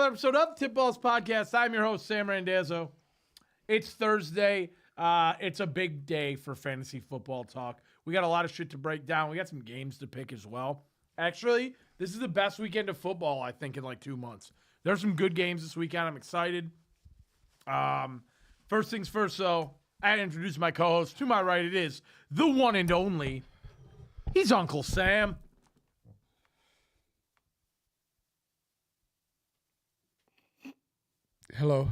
another episode of Tip Balls Podcast. I'm your host, Sam Randazzo. It's Thursday. It's a big day for fantasy football talk. We got a lot of shit to break down. We got some games to pick as well. Actually, this is the best weekend of football, I think, in like 2 months. There's some good games this weekend. I'm excited. First things first, though, I introduce my co-host. To my right, it is the one and only. He's Uncle Sam. Hello.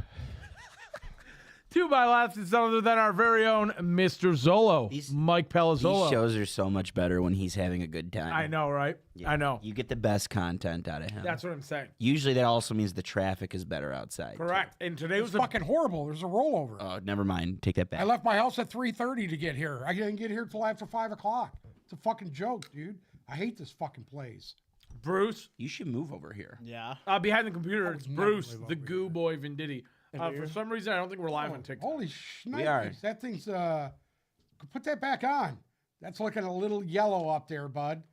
To my left is none other than our very own Mr. Zolo, Mike Palazzolo. These shows are so much better when he's having a good time. I know, right? Yeah, I know. You get the best content out of him. That's what I'm saying. Usually that also means the traffic is better outside. Correct. And today was a Fucking horrible. There's a rollover. Oh, never mind. Take that back. I left my house at 3:30 to get here. I didn't get here till after 5 o'clock. It's a fucking joke, dude. I hate this fucking place. Bruce. You should move over here. Yeah. Behind the computer, it's never Bruce, live the over goo boy Venditti. For some reason, I don't think we're live on TikTok. Holy We are. shnikes. That thing's, put that back on. That's looking a little yellow up there, bud.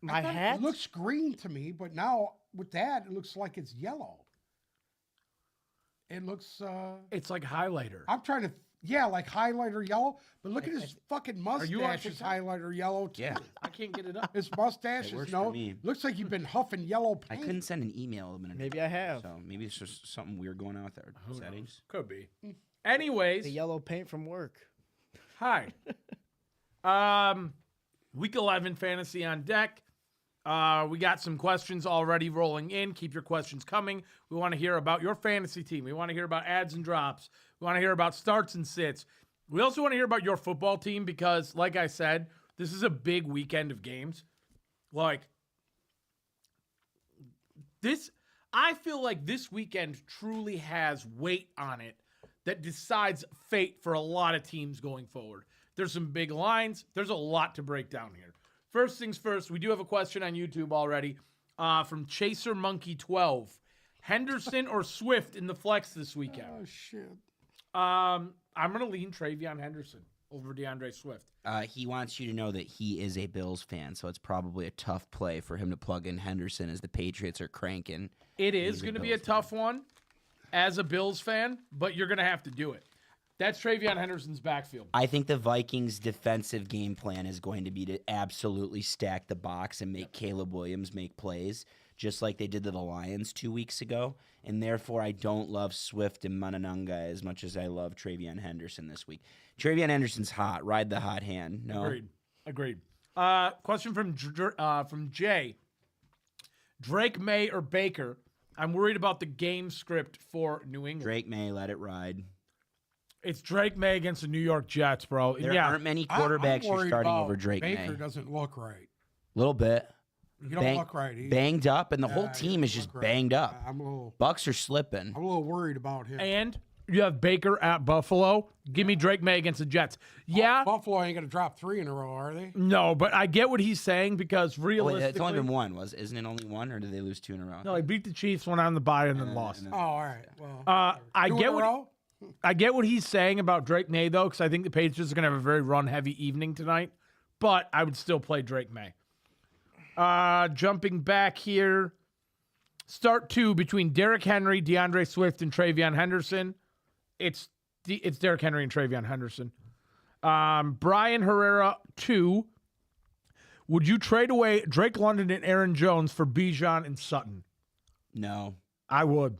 My I thought hat? It looks green to me, but now with that, it looks like it's yellow. It looks, It's like highlighter. I'm trying to, like highlighter yellow, but look at his fucking you on mustache is TikTok? highlighter yellow too. Yeah. I can't get it up. His mustache It is works for me. looks like you've been huffing yellow I paint. couldn't send an email a minute ago. Maybe I have. So maybe it's just something weird going on with our settings. Could be. Anyways, The yellow paint from work. hi. Week 11 fantasy on deck. We got some questions already rolling in. Keep your questions coming. We want to hear about your fantasy team. We want to hear about ads and drops. We want to hear about starts and sits. We also want to hear about your football team because, like I said, this is a big weekend of games. Like, I feel like this weekend truly has weight on it that decides fate for a lot of teams going forward. There's some big lines. There's a lot to break down here. First things first, we do have a question on YouTube already from Chaser Monkey 12. Henderson or Swift in the flex this weekend? Oh shit. I'm going to lean Travion Henderson over DeAndre Swift. He wants you to know that he is a Bills fan, so it's probably a tough play for him to plug in Henderson as the Patriots are cranking. It is He's a going to be a Bills tough one as a Bills fan, but you're going to have to do it. That's Travion Henderson's backfield. I think the Vikings' defensive game plan is going to be to absolutely stack the box and make Caleb Williams make plays, just like they did to the Lions 2 weeks ago. And therefore, I don't love Swift and Manananga as much as I love Travion Henderson this week. Travion Henderson's hot. Ride the hot hand. No. Agreed. Question from Jay. Drake May or Baker? I'm worried about the game script for New England. Drake May, let it ride. It's Drake May against the New York Jets, bro. There aren't many quarterbacks you're starting over Drake Baker May. doesn't look right. Little bit. You don't look right either. Banged up, and the whole Yeah, team you is don't just look right. banged up. I'm a Bucks are slipping. little worried about him. And you have Baker at Buffalo. Give me Drake May against the Jets. Yeah. Buffalo ain't gonna drop 3 in a row, are they? No, but I get what he's saying because Oh, wait, realistically, it's only been one, isn't it only one, or did they lose 2 in a row? no, they beat the Chiefs, went on the bye, and then lost. Oh, all right. Well, I 2 get in a what row? I get what he's saying about Drake May though, because I think the Patriots are gonna have a very run-heavy evening tonight. But I would still play Drake May. Jumping back here, start 2 between Derrick Henry, DeAndre Swift, and Travion Henderson. It's Derrick Henry and Travion Henderson. Brian Herrera 2. Would you trade away Drake London and Aaron Jones for Bijan and Sutton? No, I would.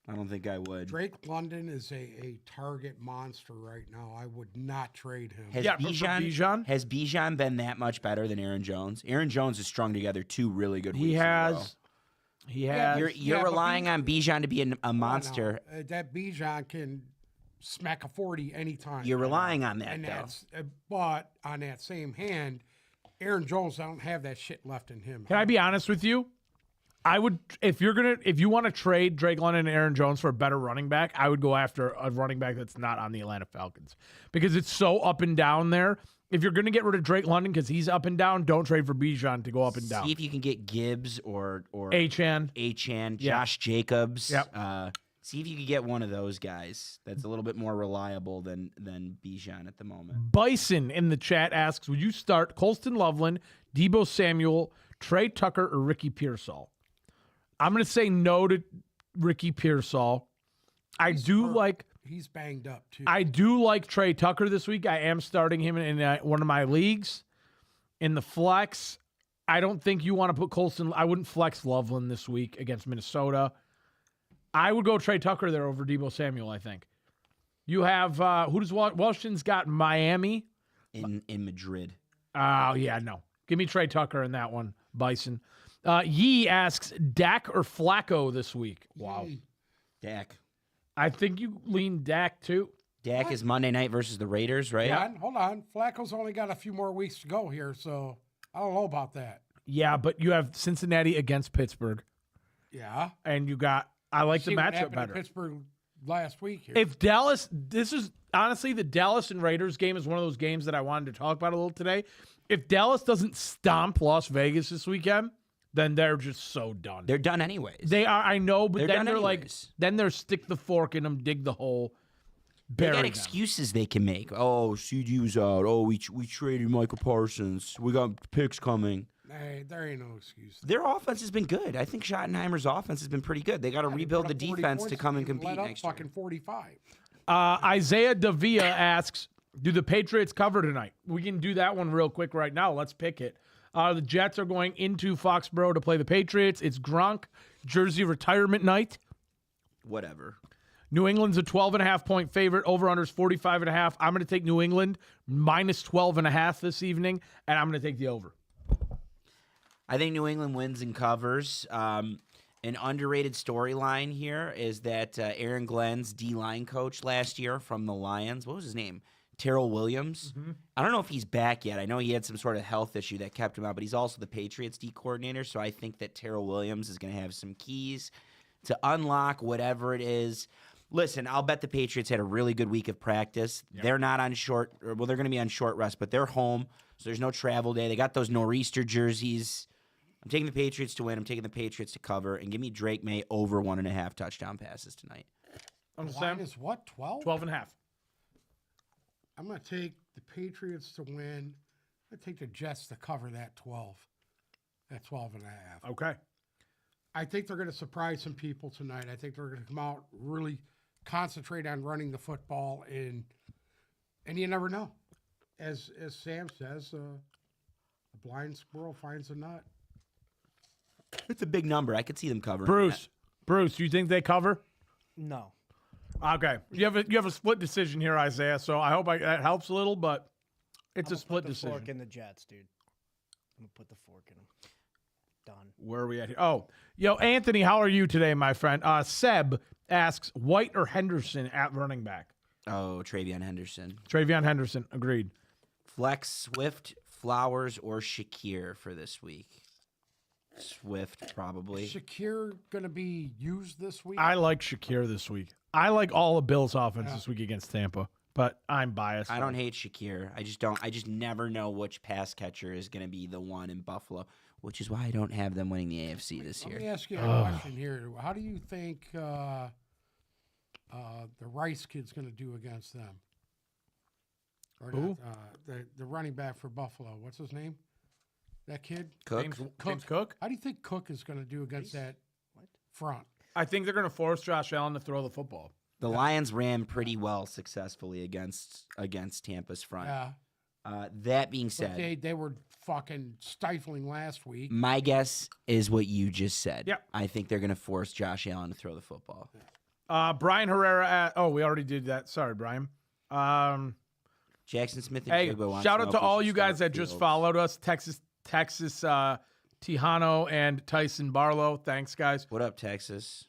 I don't think I would. Drake London is a target monster right now. I would not trade him. Has Yeah, for Bijan? Has Bijan been that much better than Aaron Jones? Aaron Jones has strung together 2 really good weeks. He in a row. has. He has. You're but relying on Bijan to be a No, monster. that Bijan can smack a 40 anytime. You're relying on that, And though. that's, but on that same hand, Aaron Jones, I don't have that shit left in him. Can I be honest with you? I would, if you want to trade Drake London and Aaron Jones for a better running back, I would go after a running back that's not on the Atlanta Falcons because it's so up and down there. If you're going to get rid of Drake London because he's up and down, don't trade for Bijan to go up and down. See if you can get Gibbs or Achan. Achan, Yeah. Josh Jacobs. Yep. See if you could get one of those guys that's a little bit more reliable than Bijan at the moment. Bison in the chat asks, would you start Colston Loveland, Debo Samuel, Trey Tucker, or Ricky Pearsall? I'm going to say no to Ricky Pearsall. He's banged up too. I do like Trey Tucker this week. I am starting him in one of my leagues in the flex. I don't think you want to put Colson. I wouldn't flex Loveland this week against Minnesota. I would go Trey Tucker there over Deebo Samuel, I think. You have, who does Washington's got? Miami? In Madrid. Oh, yeah, no. Give me Trey Tucker in that one, Bison. Yee asks, Dak or Flacco this week? Wow. Dak. I think you lean Dak, too. Dak is Monday night versus the Raiders, right? Hold on. Flacco's only got a few more weeks to go here, so I don't know about that. Yeah, but you have Cincinnati against Pittsburgh. Yeah. And you got, I like the See what matchup happened to better. Pittsburgh last week here. If Dallas, this is honestly the Dallas and Raiders game is one of those games that I wanted to talk about a little today. If Dallas doesn't stomp Las Vegas this weekend, then they're just so done. They're done anyways. They are, I know, but They're then done they're anyways. then they're stick the fork in them, dig the hole, They bury got them. excuses they can make. Oh, CD's out. Oh, we traded Michael Parsons. We got picks coming. Hey, there ain't no excuse. Their offense has been good. I think Schottenheimer's offense has been pretty good. They got to rebuild the Put up 40 defense to points come and and compete let up next year. fucking 45. Isaiah Davia asks, do the Patriots cover tonight? We can do that one real quick right now. Let's pick it. The Jets are going into Foxborough to play the Patriots. It's Gronk jersey retirement night. Whatever. New England's a 12.5-point favorite. Over-under's 45.5. I'm going to take New England minus 12.5 this evening, and I'm going to take the over. I think New England wins and covers. An underrated storyline here is that Aaron Glenn's D-line coach last year from the Lions, what was his name? Terrell Williams. I don't know if he's back yet. I know he had some sort of health issue that kept him out, but he's also the Patriots D coordinator, so I think that Terrell Williams is going to have some keys to unlock whatever it is. Listen, I'll bet the Patriots had a really good week of practice. Yep. They're not on short, well, they're going to be on short rest, but they're home, so there's no travel day. They got those nor'easter jerseys. I'm taking the Patriots to win. I'm taking the Patriots to cover, and give me Drake May over 1.5 touchdown passes tonight. I'm The Sam. line is what, 12? 12.5. I'm going to take the Patriots to win. I'm going to take the Jets to cover that 12. That 12.5. Okay. I think they're going to surprise some people tonight. I think they're going to come out, really concentrate on running the football, and you never know. As Sam says, a blind squirrel finds a nut. It's a big number. I could see them covering. Bruce, do you think they cover? No. Okay. You have a split decision here, Isaiah, so I hope that helps a little, but it's a split Put the decision. fork in the Jets, dude. I'm going to put the fork in them. Done. Where are we at here? Oh, yo, Anthony, how are you today, my friend? Seb asks, White or Henderson at running back? Oh, Travion Henderson. Travion Henderson, agreed. Flex, Swift, Flowers, or Shakir for this week? Swift, probably. Shakir going to be used this week? I like Shakir this week. I like all of Bill's offense this week against Tampa, but I'm biased. I don't hate Shakir. I just never know which pass catcher is going to be the one in Buffalo, which is why I don't have them winning the AFC this Let me year. ask you a question here. How do you think the Rice kid's going to do against them? Or Who? not, the running back for Buffalo. What's his name? That kid? Cook? James Cook? How do you think Cook is going to do against that front? I think they're going to force Josh Allen to throw the football. The Lions ran pretty well successfully against Tampa's front. Yeah. That being But said, they were fucking stifling last week. my guess is what you just said. Yep. I think they're going to force Josh Allen to throw the football. Brian Herrera. We already did that. Sorry, Brian. Jackson Smith and Hey, Jigba wants shout to out know to if we all should you guys start that just Fields. followed us. Texas, Tejano and Tyson Barlow. Thanks, guys. What up, Texas?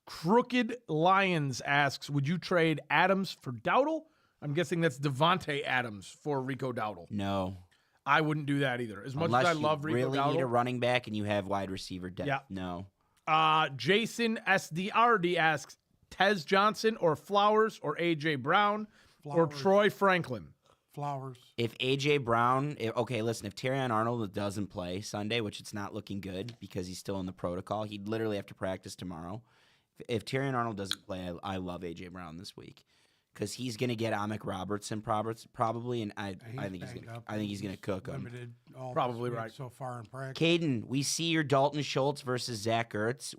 Crooked Lions asks, would you trade Adams for Dowdle? I'm guessing that's Devontae Adams for Rico Dowdle. No. I wouldn't do that either. As much Unless as I you love Rico really Dowdle. need a running back and you have wide receiver depth. Yeah. No. Jason SDRD asks, Tez Johnson or Flowers or A.J. Brown or Flowers. Troy Franklin? Flowers. If A.J. Brown, okay, listen, if Terrion Arnold doesn't play Sunday, which it's not looking good because he's still in the protocol, he'd literally have to practice tomorrow. If Terrion Arnold doesn't play, I love A.J. Brown this week because he's going to get Amik Robertson probably, and I think he's going to cook him. Limited all Probably this week right. so far in practice. Caden, we see your Dalton Schultz versus Zach Ertz.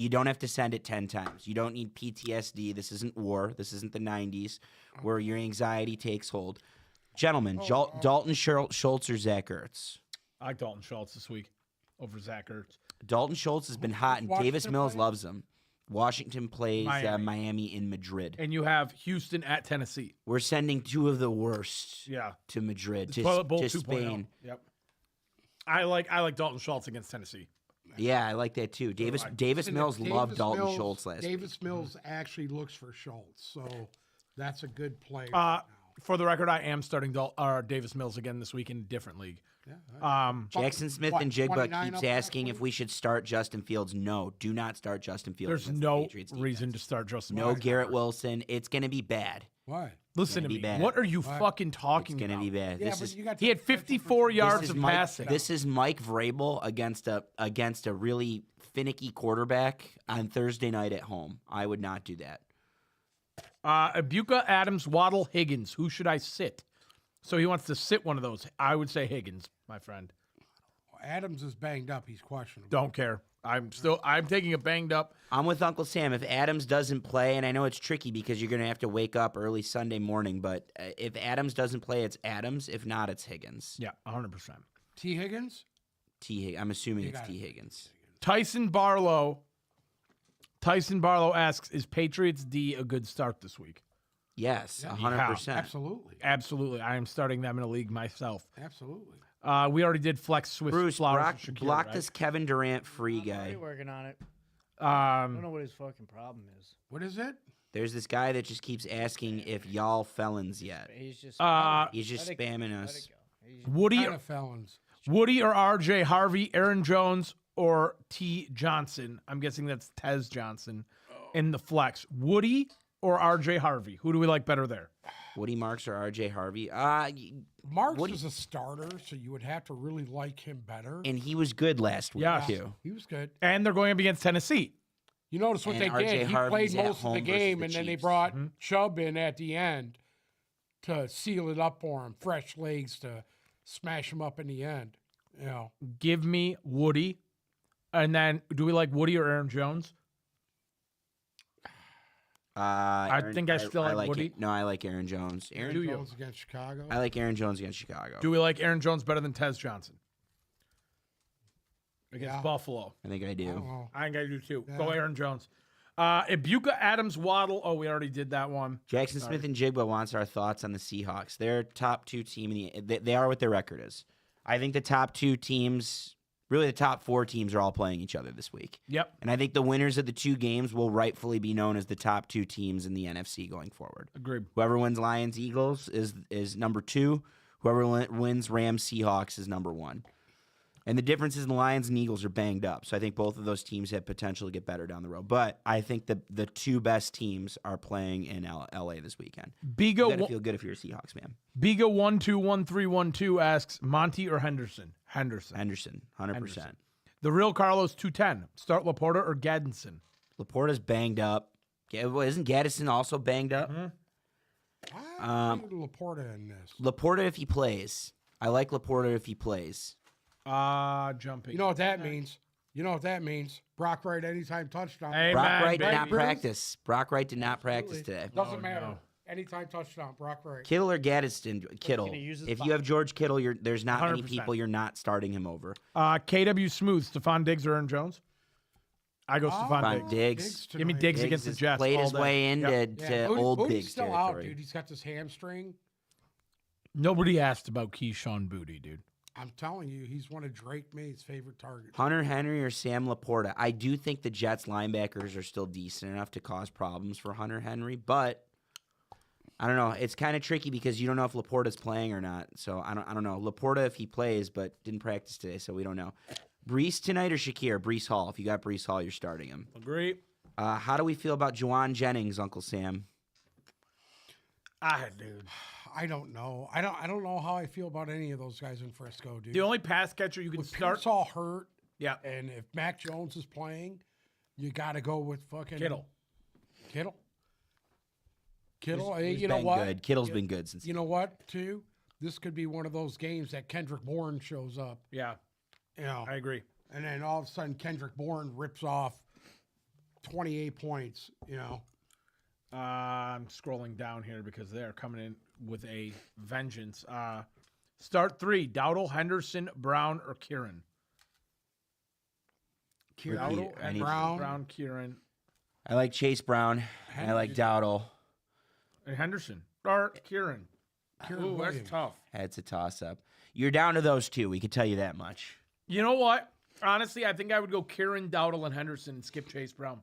You don't have to send it 10 times. You don't need PTSD. This isn't war. This isn't the 90s where your anxiety takes hold. Gentlemen, Dalton Schultz or Zach Ertz? I like Dalton Schultz this week over Zach Ertz. Dalton Schultz has been hot, and Davis Washington Mills play? loves him. Washington plays Miami. Miami in Madrid. And you have Houston at Tennessee. We're sending 2 of the worst Yeah. to Madrid, to Toilet Bowl to 2.0. Spain. Yep. I like Dalton Schultz against Tennessee. Yeah, I like that too. Davis Listen, Mills Davis loved Dalton Mills- Schultz last week. Davis Mills actually looks for Schultz, so that's a good play. For the record, I am starting Davis Mills again this week in a different league. Jackson Smith What, and Jigba 29 keeps up last asking if week? we should start Justin Fields. No, do not start Justin Fields. There's against the no Patriots reason to defense. start Justin. No Fields. Garrett Wilson. It's going to be bad. Why? Listen to Gonna me. be bad. What are you fucking talking It's going to about? be bad. Yeah, This but is you got He had 54 yards this is of Mike, passing. This is Mike Vrabel against a really finicky quarterback on Thursday night at home. I would not do that. Ibuka, Adams, Waddle, Higgins. Who should I sit? So he wants to sit one of those. I would say Higgins, my friend. Adams is banged up. He's questionable. Don't care. I'm taking a banged up. I'm with Uncle Sam. If Adams doesn't play, and I know it's tricky because you're going to have to wake up early Sunday morning, but if Adams doesn't play, it's Adams. If not, it's Higgins. Yeah, 100%. T. Higgins? I'm assuming it's got T. it. Higgins. Tyson Barlow asks, is Patriots D a good start this week? Yes, Yeah. 100%. Absolutely. Absolutely. I am starting them in a league myself. Absolutely. We already did flex Swiss Bruce, Flowers and Shakira, block right? this Kevin Durant free I'm guy. already working on it. I don't Um, know what his fucking problem is. What is it? There's this guy that just keeps asking if y'all felons yet. He's just He's just let it- spamming let us. it go. He's- Woody, Kind of felons. Woody or RJ Harvey, Aaron Jones or T Johnson. I'm guessing that's Tez Johnson in the flex. Woody or RJ Harvey. Who do we like better there? Woody Marks or RJ Harvey? Marks Woody- is a starter, so you would have to really like him better. And he was good last week, Yeah. too. He was good. And they're going up against Tennessee. You notice what And they RJ did. He Harvey's played at most of home the versus game, the and then they Chiefs. brought Chubb in at the end to seal it up for him. Fresh legs to smash him up in the end. You know, Give me Woody. And then do we like Woody or Aaron Jones? think I still like Woody. No, I like Aaron Jones. Aaron Do you? Jones against Chicago. I like Aaron Jones against Chicago. Do we like Aaron Jones better than Tez Johnson? Against Yeah. Buffalo. I think I I do. don't know. I think I do too. Yeah. Go Aaron Jones. Ibuka, Adams, Waddle. Oh, we already did that one. Jackson Smith and Jigba wants our thoughts on the Seahawks. They're top two team in the. They are what their record is. I think the top two teams, really the top four teams, are all playing each other this week. Yep. And I think the winners of the two games will rightfully be known as the top two teams in the NFC going forward. Agreed. Whoever wins Lions Eagles is number two. Whoever wins Rams Seahawks is number one. And the difference is the Lions and Eagles are banged up. So I think both of those teams have potential to get better down the road. But I think the two best teams are playing in LA this weekend. You Biga got to feel good if you're a Seahawks fan. Biga 121312 asks Monty or Henderson. Henderson. Henderson, 100%. Henderson. The real Carlos 210. Start Laporta or Gaddison. Laporta's banged up. Isn't Gaddison also banged up? I think Laporta in this. Laporta if he plays. I like Laporta if he plays. Jumping. You know what that means? You know what that means? Brock Wright anytime touchdown. Hey, Brock man, Wright did baby. not practice. Brock Wright did not practice today. Doesn't matter. no. Anytime touchdown, Brock Wright. Kittle or Gaddison? Kittle. Can he use his If you body? have George Kittle, there's not many 100%. people you're not starting him over. KW Smooth. Stephon Diggs or Aaron Jones? I go Stephon Fine, Diggs. Diggs. Give me tonight. Diggs against the has Jets. played all his day. way into Yep. to Booty- old Booty's Diggs still territory. out, dude. He's got this hamstring. Nobody asked about Keyshawn Booty, dude. I'm telling you, he's one of Drake May's favorite targets. Hunter Henry or Sam Laporta. I do think the Jets linebackers are still decent enough to cause problems for Hunter Henry, but I don't know. It's kind of tricky because you don't know if Laporta's playing or not. So I don't know. Laporta if he plays, but didn't practice today, so we don't know. Brees tonight or Shakir? Brees Hall. If you got Brees Hall, you're starting him. Agree. How do we feel about Juwan Jennings, Uncle Sam? Dude. I don't know. I don't know how I feel about any of those guys in Frisco, dude. The only pass catcher you can With start. Pearsall hurt, Yeah. and if Mac Jones is playing, you got to go with fucking Kittle. Kittle. Kittle. He's you know been what? good. Kittle's been good since. You know what? Too. This could be one of those games that Kendrick Bourne shows up. Yeah. You know, I agree. and then all of a sudden Kendrick Bourne rips off 28 points, I'm scrolling down here because they're coming in with a vengeance. Start 3, Dowdle, Henderson, Brown, or Kieran. Dowdle, I need- Brown, Kieran, I like Chase Brown. I like Dowdle. and Henderson. Or Kieran. Ooh, Williams. that's tough. It's a toss-up. You're down to those two. We can tell you that much. You know what? Honestly, I think I would go Kieran, Dowdle, and Henderson and skip Chase Brown.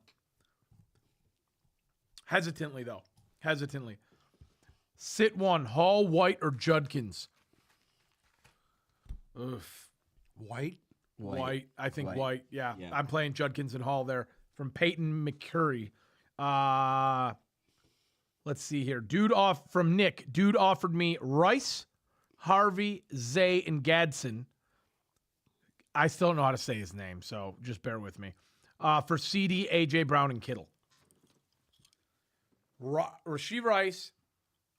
Hesitantly, though. Hesitantly. Sit 1, Hall, White, or Judkins? Oof. White. White. I think White. White. Yeah. Yeah. I'm playing Judkins and Hall there from Peyton McCurry. Let's see here. Dude offered me Rice, Harvey, Zay, and Gadsden. I still don't know how to say his name, so just bear with me. For CD, AJ Brown, and Kittle. Rasheed Rice,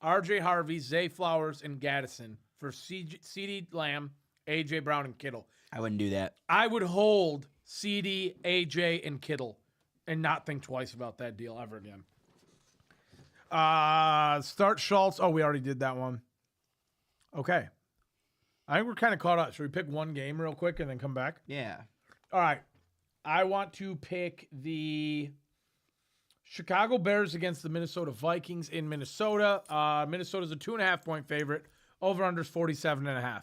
RJ Harvey, Zay Flowers, and Gaddison for CD Lamb, AJ Brown, and Kittle. I wouldn't do that. I would hold CD, AJ, and Kittle and not think twice about that deal ever again. Start Schultz. Oh, we already did that one. Okay. I think we're kind of caught up. Should we pick one game real quick and then come back? Yeah. All right. I want to pick the Chicago Bears against the Minnesota Vikings in Minnesota. Minnesota's a 2.5-point favorite. Over-under is 47.5.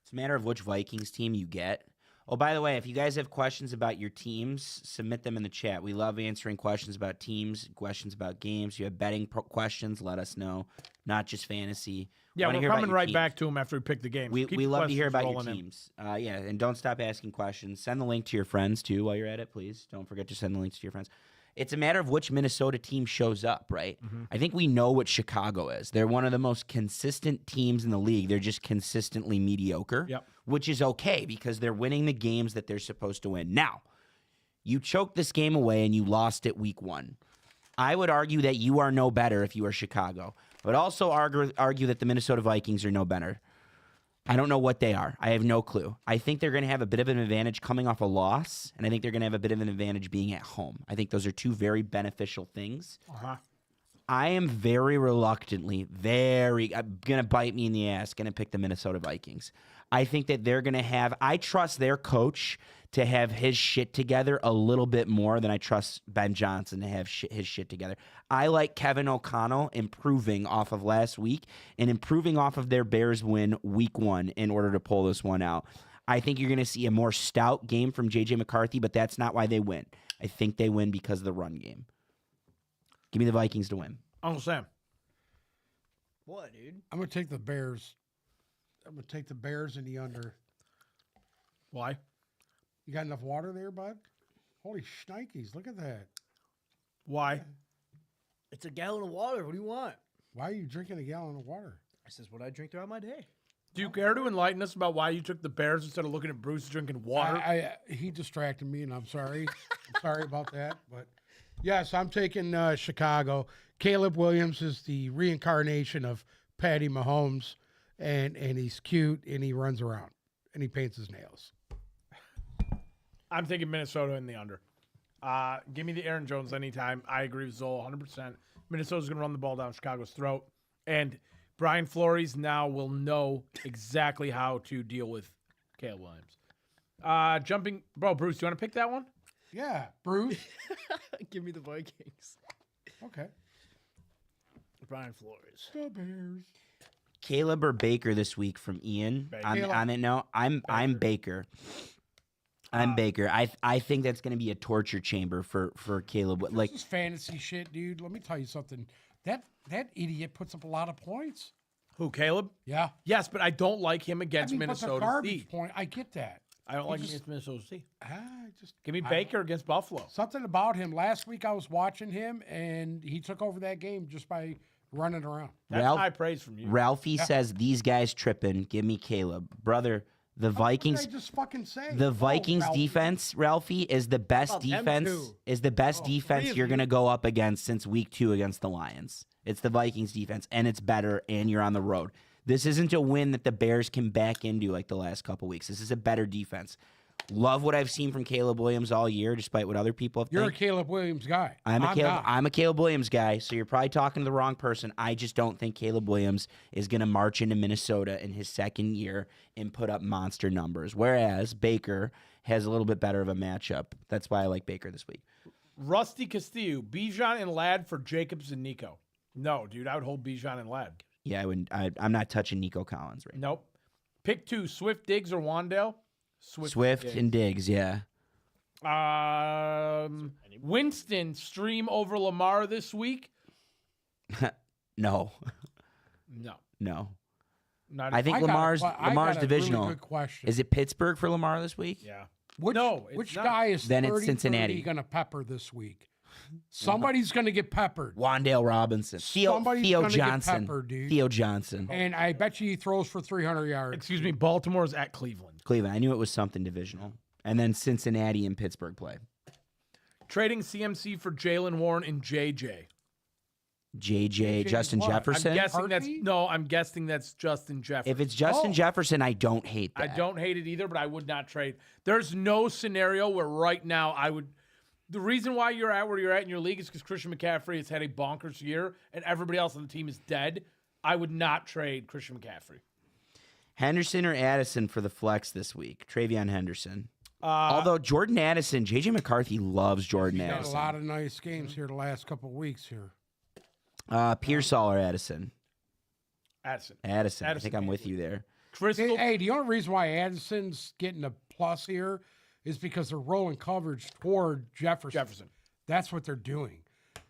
It's a matter of which Vikings team you get. Oh, by the way, if you guys have questions about your teams, submit them in the chat. We love answering questions about teams, questions about games. If you have betting questions, let us know. Not just fantasy. Yeah, Wanna we're hear about coming your right teams. back to them after we pick the games. We Keep the love to hear questions about your rolling in. teams. Yeah, and don't stop asking questions. Send the link to your friends, too, while you're at it, please. Don't forget to send the links to your friends. It's a matter of which Minnesota team shows up, right? Mm-hmm. I think we know what Chicago is. They're one of the most consistent teams in the league. They're just consistently mediocre, Yep. which is okay because they're winning the games that they're supposed to win. Now, you choked this game away and you lost it week 1. I would argue that you are no better if you are Chicago. I would also argue that the Minnesota Vikings are no better. I don't know what they are. I have no clue. I think they're going to have a bit of an advantage coming off a loss, and I think they're going to have a bit of an advantage being at home. I think those are two very beneficial things. Uh-huh. I am very reluctantly, going to bite me in the ass, going to pick the Minnesota Vikings. I think that they're going to have, I trust their coach to have his shit together a little bit more than I trust Ben Johnson to have his shit together. I like Kevin O'Connell improving off of last week and improving off of their Bears win week 1 in order to pull this one out. I think you're going to see a more stout game from J.J. McCarthy, but that's not why they win. I think they win because of the run game. Give me the Vikings to win. Uncle Sam. What, dude? I'm going to take the Bears. I'm going to take the Bears in the under. Why? You got enough water there, bud? Holy shnikes, look at that. Why? It's a gallon of water. What do you want? Why are you drinking a gallon of water? This is what I drink throughout my day. Do you care to enlighten us about why you took the Bears instead of looking at Bruce drinking water? He distracted me, and I'm sorry. I'm sorry about that. But, yes, I'm taking Chicago. Caleb Williams is the reincarnation of Patty Mahomes, and he's cute, and he runs around, and he paints his nails. I'm taking Minnesota in the under. Give me the Aaron Jones anytime. I agree with Zoll 100%. Minnesota's going to run the ball down Chicago's throat. And Brian Flores now will know exactly how to deal with Caleb Williams. Bruce, do you want to pick that one? Yeah, Bruce. Give me the Vikings. Okay. Brian Flores. The Bears. Caleb or Baker this week from Ian. Baker. On it now. I'm Baker. I'm Baker. I think that's going to be a torture chamber for Caleb. Like This is fantasy shit, dude. Let me tell you something. That idiot puts up a lot of points. Who, Caleb? Yeah. Yes, but I don't like him against but the Minnesota garbage C. point, I get that. I don't like him just- against Minnesota C. Just Give me Baker against Buffalo. something about him. Last week I was watching him, and he took over that game just by running around. That's Ralph- high praise from you. Ralphie says, these guys tripping. Give me Caleb, brother. The Vikings. What did I just fucking say? The Vikings Ralphie. defense, Ralphie, is the best Well, them defense. too. Is the best three defense of you're you. going to go up against since week 2 against the Lions. It's the Vikings defense, and it's better, and you're on the road. This isn't a win that the Bears can back into like the last couple weeks. This is a better defense. Love what I've seen from Caleb Williams all year, despite what other people have You're a think. Caleb Williams guy. I'm not. a Caleb Williams guy, so you're probably talking to the wrong person. I just don't think Caleb Williams is going to march into Minnesota in his second year and put up monster numbers, whereas Baker has a little bit better of a matchup. That's why I like Baker this week. Rusty Castillo, Bijan and Ladd for Jacobs and Nico. No, dude, I would hold Bijan and Ladd. Yeah, I'm not touching Nico Collins right now. Nope. Pick 2, Swift, Diggs, or Wandale? Swift and Diggs, yeah. Winston, stream over Lamar this week? No. No. No. Not I think I got a Lamar's que- I Lamar's got a divisional. Really good question. Is it Pittsburgh for Lamar this week? Yeah. Which, No, it's which not. guy is Then it's 30, Cincinnati. going to pepper this week? Somebody's going to get peppered. Wandale Robinson. Theo Somebody's gonna get Johnson. peppered, dude. Theo Johnson. And I bet you he throws for 300 yards. Excuse me, Baltimore's at Cleveland. Cleveland. I knew it was something divisional. And then Cincinnati and Pittsburgh play. Trading CMC for Jalen Warren and JJ. JJ, Justin what? I'm Jefferson. I'm guessing that's Justin Jefferson. If it's Justin Jefferson, I don't hate that. I don't hate it either, but I would not trade. There's no scenario where right now I would. The reason why you're at where you're at in your league is because Christian McCaffrey has had a bonkers year and everybody else on the team is dead. I would not trade Christian McCaffrey. Henderson or Addison for the flex this week? Travion Henderson. Although Jordan Addison, JJ McCarthy loves Jordan He's had a Addison. lot of nice games here the last couple of weeks here. Pearsall or Addison? Addison. Addison. I think I'm with you there. Crystal. Hey, the only reason why Addison's getting a plus here is because they're rolling coverage toward Jefferson. That's what they're doing.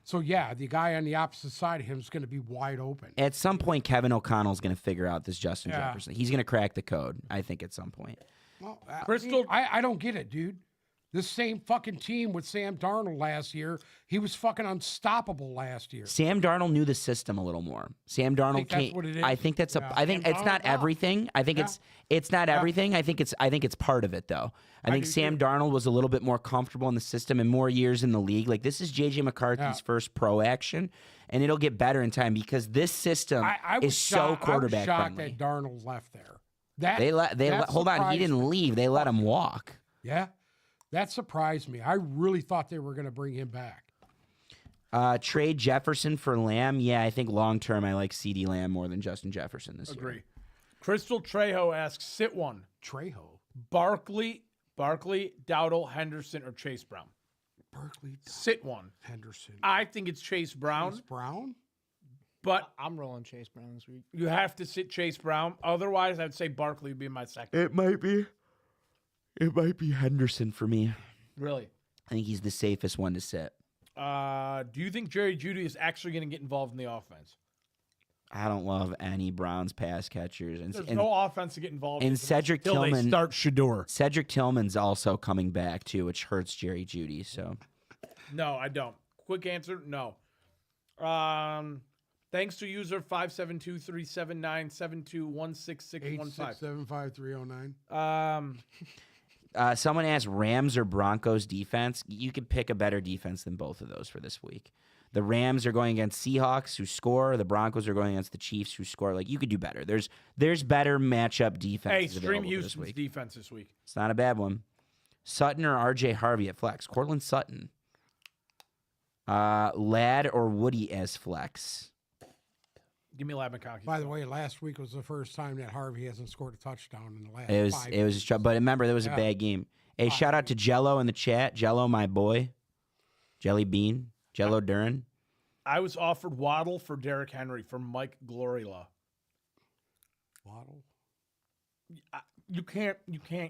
So, yeah, the guy on the opposite side of him is going to be wide open. At some point, Kevin O'Connell's going to figure out this Justin Yeah. Jefferson. He's going to crack the code, I think, at some point. Well, Crystal- I don't get it, dude. This same fucking team with Sam Darnold last year, he was fucking unstoppable last year. Sam Darnold knew the system a little more. Sam Darnold think that's can't. what it is? I think that's Yeah. I think Sam it's not Darnold, no. everything. I think Yeah. it's not everything. I think it's part of it though. I think do Sam too. Darnold was a little bit more comfortable in the system and more years in the league. Like this is JJ McCarthy's Yeah. first pro action, and it'll get better in time because this system I was is so shocked, quarterback I was shocked friendly. that Darnold left there. That Hold on, he surprised didn't me. leave. They let him walk. Yeah, that surprised me. I really thought they were going to bring him back. Trade Jefferson for Lamb. Yeah, I think long term I like CD Lamb more than Justin Jefferson this year. Agree. Crystal Trejo asks, sit one. Trejo, Barkley, Dowdle, Henderson, or Chase Brown? Berkeley, Sit one. Henderson, I think it's Chase Brown, Chase Brown. but I'm rolling Chase Brown this week. you have to sit Chase Brown. Otherwise, I'd say Barkley would be my second. It might be Henderson for me. Really? I think he's the safest one to sit. Do you think Jerry Jeudy is actually going to get involved in the offense? I don't love any Browns pass catchers, and There's no offense to get involved in and Cedric until they Tillman- start Shador. Cedric Tillman's also coming back too, which hurts Jerry Jeudy. So No, I don't. Quick answer, no. Thanks to user 572-379-7216-615. 8675309. someone asked Rams or Broncos defense. You could pick a better defense than both of those for this week. The Rams are going against Seahawks who score. The Broncos are going against the Chiefs who score. Like you could do better. There's better matchup Hey, defenses stream available this Houston's week. defense this week. It's not a bad one. Sutton or RJ Harvey at flex. Cortland Sutton. Ladd or Woody as flex. Give me Lab McConkey. By the way, last week was the first time that Harvey hasn't scored a touchdown in the last It was 5 it was just, but remember there was a Yeah. bad game. Hey, shout out to Jello in the chat. Jello, my boy. Jelly Bean. Jello Duran. I was offered Waddle for Derrick Henry from Mike Glorila. Waddle You can't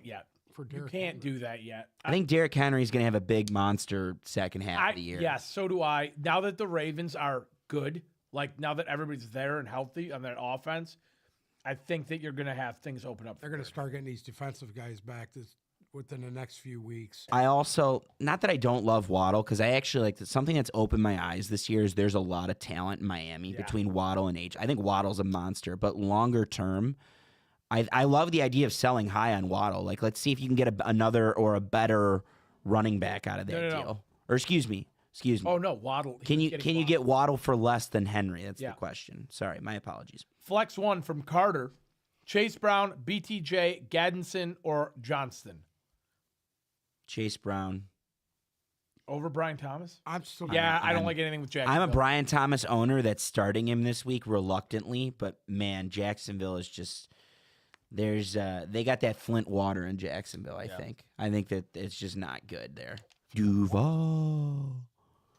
yet. for You Derrick can't Henry. do that yet. I think Derrick Henry's going to have a big monster second half of the year. Yes, so do I. Now that the Ravens are good, like now that everybody's there and healthy on their offense, I think that you're going to have things open up. They're going to start getting these defensive guys back within the next few weeks. I also, not that I don't love Waddle, because I actually like something that's opened my eyes this year is there's a lot of talent in Miami between Waddle and H. I think Waddle's a monster, but longer term, I love the idea of selling high on Waddle. Like, let's see if you can get another or a better running back out of that No. deal. Or excuse me. Oh no, Waddle. Can you get Waddle for less than Henry? That's Yeah. the question. Sorry, my apologies. Flex one from Carter, Chase Brown, BTJ, Gaddison, or Johnston. Chase Brown. Over Brian Thomas? I'm still. Yeah, I don't I'm- like anything with I'm Jacksonville. a Brian Thomas owner that's starting him this week reluctantly, but man, Jacksonville is just they got that Flint water in Jacksonville. I think that it's just not good there. Duval.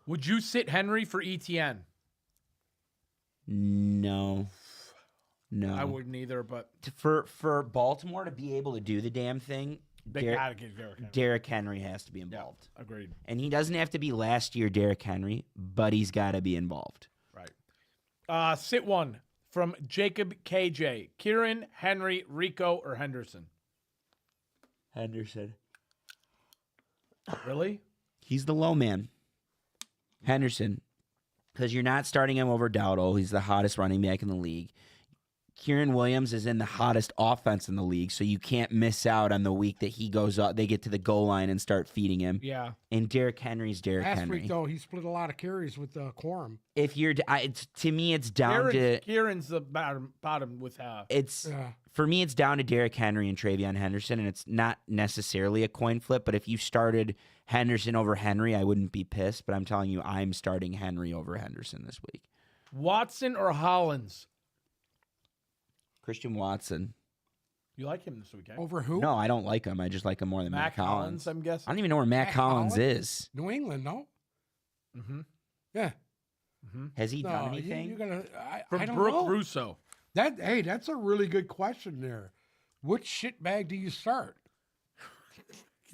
Would you sit Henry for ETN? No. I wouldn't either, but For Baltimore to be able to do the damn thing, they gotta get Derrick Henry. Derrick Henry has to be involved. Agreed. And he doesn't have to be last year Derrick Henry, but he's got to be involved. Right. Sit one from Jacob KJ. Kieran, Henry, Rico, or Henderson? Henderson. Really? He's the low man. Henderson. Because you're not starting him over Dowdle. He's the hottest running back in the league. Kieran Williams is in the hottest offense in the league, so you can't miss out on the week that he goes up. They get to the goal line and start feeding him. Yeah. And Derrick Henry's Derrick Last Henry. week though, he split a lot of carries with Quorum. If you're, to me, it's down to Kieran's the bottom with it's. Yeah. For me, it's down to Derrick Henry and Travion Henderson, and it's not necessarily a coin flip. But if you started Henderson over Henry, I wouldn't be pissed. But I'm telling you, I'm starting Henry over Henderson this week. Watson or Hollins. Christian Watson. You like him this weekend? Over who? No, I don't like him. I just like him more than Matt Collins. I'm guessing. I don't even know where Matt Collins is. New England, no? Mm-hmm. Yeah. Has he No, done anything? you're gonna. From I don't Brooke know. Russo. That's a really good question there. Which shitbag do you start?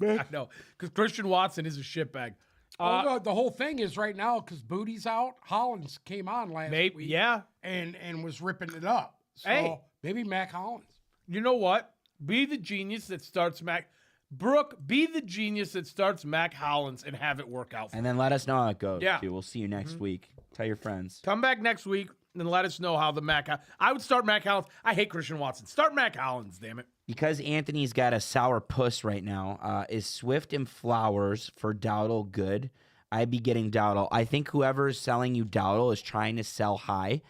I know, because Christian Watson is a shitbag. Well, the whole thing is right now because Booty's out. Hollins came on last Maybe, week, yeah. and was ripping it up. So Hey. maybe Mac Hollins. You know what? Be the genius that starts Mac. Brooke, be the genius that starts Mac Hollins and have it work out for And then let us know how it goes. Yeah. Too. We'll see you next week. Tell your friends. Come back next week and let us know how the Mac. I would start Mac Hollins. I hate Christian Watson. Start Mac Hollins, damn it. Because Anthony's got a sour puss right now, is Swift and Flowers for Dowdle good? I'd be getting Dowdle. I think whoever is selling you Dowdle is trying to sell high.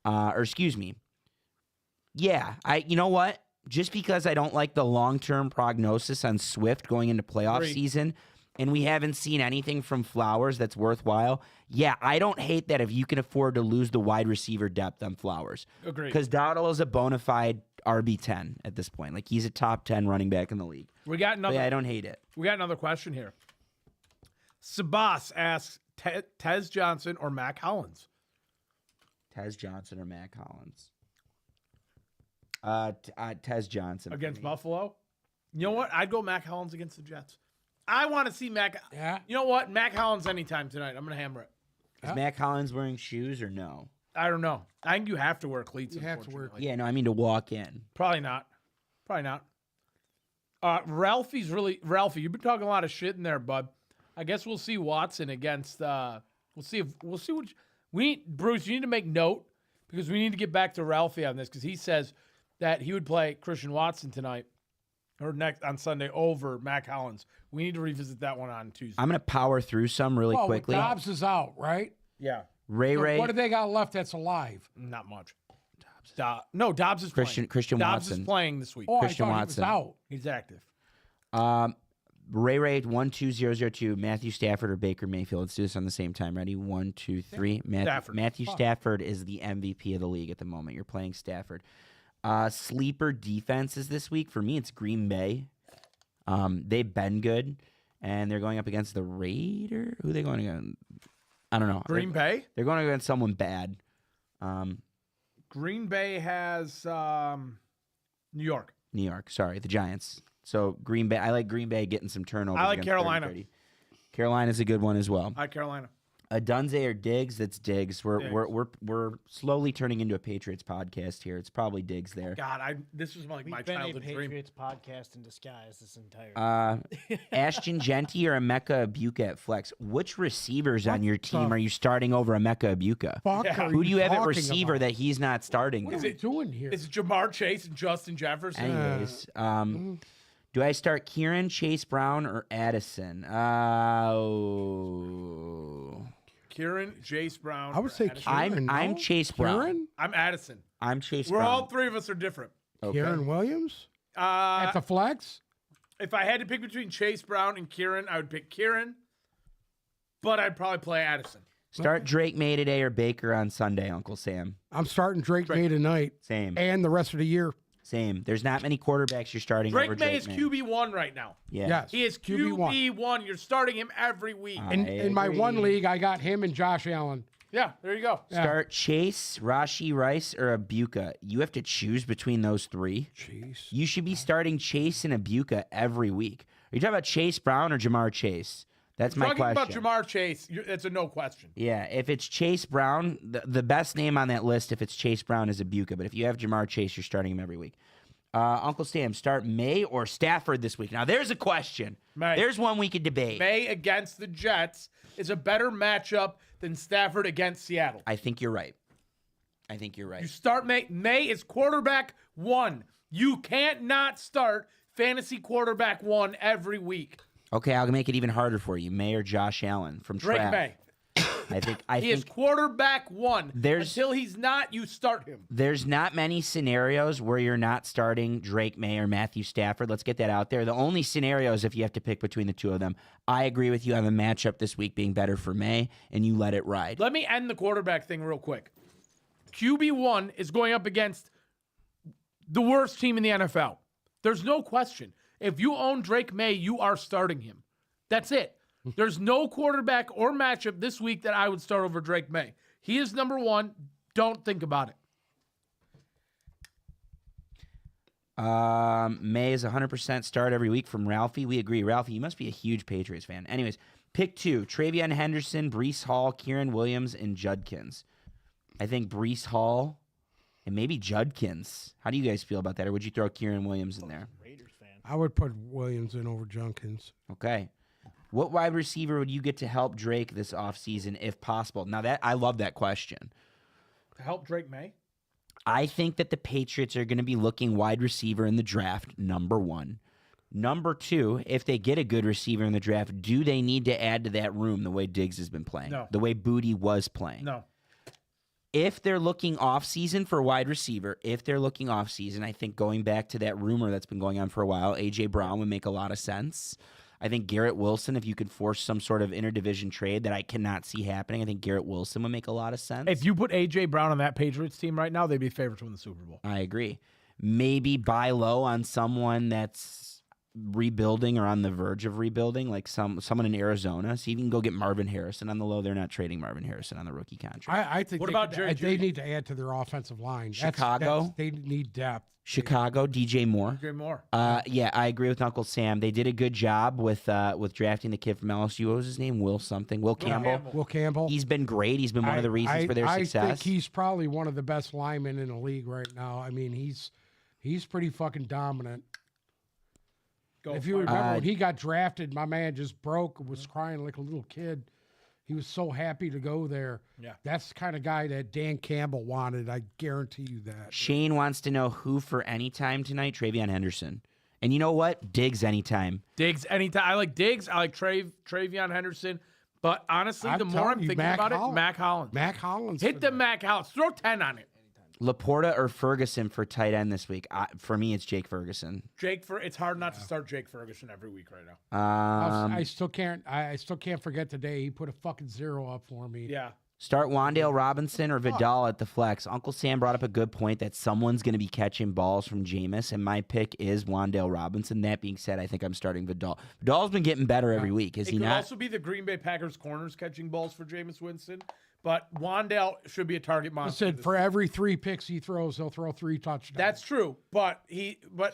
Or excuse me. Yeah, you know what? Just because I don't like the long-term prognosis on Swift going into playoff Agreed. season, and we haven't seen anything from Flowers that's worthwhile, yeah, I don't hate that if you can afford to lose the wide receiver depth on Flowers. Agreed. Because Dowdle is a bona fide RB10 at this point. Like, he's a top 10 running back in the league. We got But another. yeah, I don't hate it. We got another question here. Sabas asks Tez Johnson or Mac Hollins. Tez Johnson or Matt Collins? Tez Johnson. for Against me. Buffalo? You know what? I'd go Mac Hollins against the Jets. I want to see Mac. Yeah. You know what? Mac Hollins anytime tonight. I'm going to hammer it. Is Matt Collins wearing shoes or no? I don't know. I think you have to wear cleats. You have to wear unfortunately. Yeah, no, I mean to walk in. Probably not. Probably not. Ralphie, you've been talking a lot of shit in there, bud. I guess we'll see Watson against we'll see what we need. Bruce, you need to make note because we need to get back to Ralphie on this because he says that he would play Christian Watson tonight or next on Sunday over Mac Hollins. We need to revisit that one on Tuesday. I'm going to power through some really Well, quickly. Dobbs is out, right? Yeah. Ray So Ray. what do they got left that's alive? Not much. Dobbs is Christian Dobbs Watson. is playing this week. Oh, Christian I thought Watson. he was out. He's active. Ray Ray 12002. Matthew Stafford or Baker Mayfield. Let's do this on the same time. Ready? 1, 2, 3. Stafford. Matthew Stafford is the MVP of the league at the moment. You're playing Stafford. Sleeper defenses this week for me. It's Green Bay. They've been good, and they're going up against the Raider. Who are they going against? I don't know. Green Bay? They're going against someone bad. Green Bay has New York. New York. Sorry, the Giants. So Green Bay. I like Green Bay getting some turnovers. I like against Carolina. 30-30. Carolina's a good one as well. Hi, Carolina. A Dunze or Diggs? That's Diggs. We're Diggs. we're slowly turning into a Patriots podcast here. It's probably Diggs there. God, this was like my We've been a childhood dream. Patriots podcast in disguise this entire. Ashton Genty or Emeka Ibuka at flex? Which receivers on your team the are you starting over Emeka Ibuka? Fuck Yeah. are Who do you have at talking receiver about? that he's not starting? What now? are we doing here? It's Jamar Chase and Justin Jefferson. Anyways, do I start Kieran, Chase Brown, or Addison? Kieran, Chase Brown. I would or say Addison. Kieran. I'm no? Chase Brown. Kieran? I'm Addison. I'm Chase We're Brown. all three of us are different. Okay. Kieran Williams at the flex. If I had to pick between Chase Brown and Kieran, I would pick Kieran, but I'd probably play Addison. Start Drake May today or Baker on Sunday, Uncle Sam. I'm starting Drake May tonight Same. and the rest of the year. Same. There's not many quarterbacks you're starting over Drake May Drake is QB1 right now. Yeah. Yes. He is QB1. You're starting him every week. In my one league, I got him and Josh Allen. Yeah, there you go. Start Chase, Rashi Rice, or Abuka. You have to choose between those three. Jeez. You should be starting Chase and Abuka every week. Are you talking about Chase Brown or Jamar Chase? That's my Talking question. about Jamar Chase, it's a no question. Yeah, if it's Chase Brown, the best name on that list, if it's Chase Brown, is Abuka. But if you have Jamar Chase, you're starting him every week. Uncle Sam, start May or Stafford this week. Now, there's a question. May. There's one we could debate. May against the Jets is a better matchup than Stafford against Seattle. I think you're right. You start May. May is quarterback 1. You can't not start fantasy quarterback 1 every week. Okay, I'll make it even harder for you. May or Josh Allen from Drake Trav. May. I He is think quarterback 1. There's- Until he's not, you start him. there's not many scenarios where you're not starting Drake May or Matthew Stafford. Let's get that out there. The only scenario is if you have to pick between the two of them. I agree with you on the matchup this week being better for May, and you let it ride. Let me end the quarterback thing real quick. QB1 is going up against the worst team in the NFL. There's no question. If you own Drake May, you are starting him. That's it. There's no quarterback or matchup this week that I would start over Drake May. He is number 1. Don't think about it. May is 100% start every week from Ralphie. We agree. Ralphie, you must be a huge Patriots fan. Anyways, pick 2. Travion Henderson, Breece Hall, Kieran Williams, and Judkins. I think Breece Hall and maybe Judkins. How do you guys feel about that? Or would you throw Kieran Williams in there? Raiders fan. I would put Williams in over Junkins. Okay. What wide receiver would you get to help Drake this offseason if possible? Now, that I love that question. To help Drake May? I think that the Patriots are going to be looking wide receiver in the draft, number 1. Number 2, if they get a good receiver in the draft, do they need to add to that room the way Diggs has been playing? No. The way Booty was playing? No. If they're looking off-season for wide receiver, I think going back to that rumor that's been going on for a while, A.J. Brown would make a lot of sense. I think Garrett Wilson, if you could force some sort of interdivision trade that I cannot see happening, I think Garrett Wilson would make a lot of sense. If you put A.J. Brown on that Patriots team right now, they'd be favorites to win the Super Bowl. I agree. Maybe buy low on someone that's rebuilding or on the verge of rebuilding, like someone in Arizona. So you can go get Marvin Harrison on the low. They're not trading Marvin Harrison on the rookie contract. I think What they, about could- Jerry they Jeudy? need to add to their offensive line. Chicago? They need depth. Chicago, DJ Moore. Great more. Yeah, I agree with Uncle Sam. They did a good job with drafting the kid from LSU. What was his name? Will Campbell. Will Campbell. He's been great. He's been one of the reasons for their success. I think he's probably one of the best linemen in the league right now. I mean, he's pretty fucking dominant. If you remember when he got drafted, my man just broke, was crying like a little kid. He was so happy to go there. Yeah. That's the kind of guy that Dan Campbell wanted. I guarantee you that. Shane wants to know who for any time tonight. Travion Henderson. And you know what? Diggs anytime. Diggs anytime. I like Diggs. I like Travion Henderson. But honestly, the more I'm thinking about it, Mac Hollins. Mac Hollins. Hit the Mac Hollins. Throw 10 on it. Laporta or Ferguson for tight end this week? For me, it's Jake Ferguson. It's hard not to start Jake Ferguson every week right now. I still can't forget today. He put a fucking 0 up for me. Yeah. Start Wan'Dale Robinson or Vidal at the flex. Uncle Sam brought up a good point that someone's going to be catching balls from Jameis, and my pick is Wan'Dale Robinson. That being said, I think I'm starting Vidal. Vidal's been getting better every week, is It he could not? also be the Green Bay Packers corners catching balls for Jameis Winston. But Wan'Dale should be a target monster. Listen, for every 3 picks he throws, he'll throw 3 touchdowns. That's true. But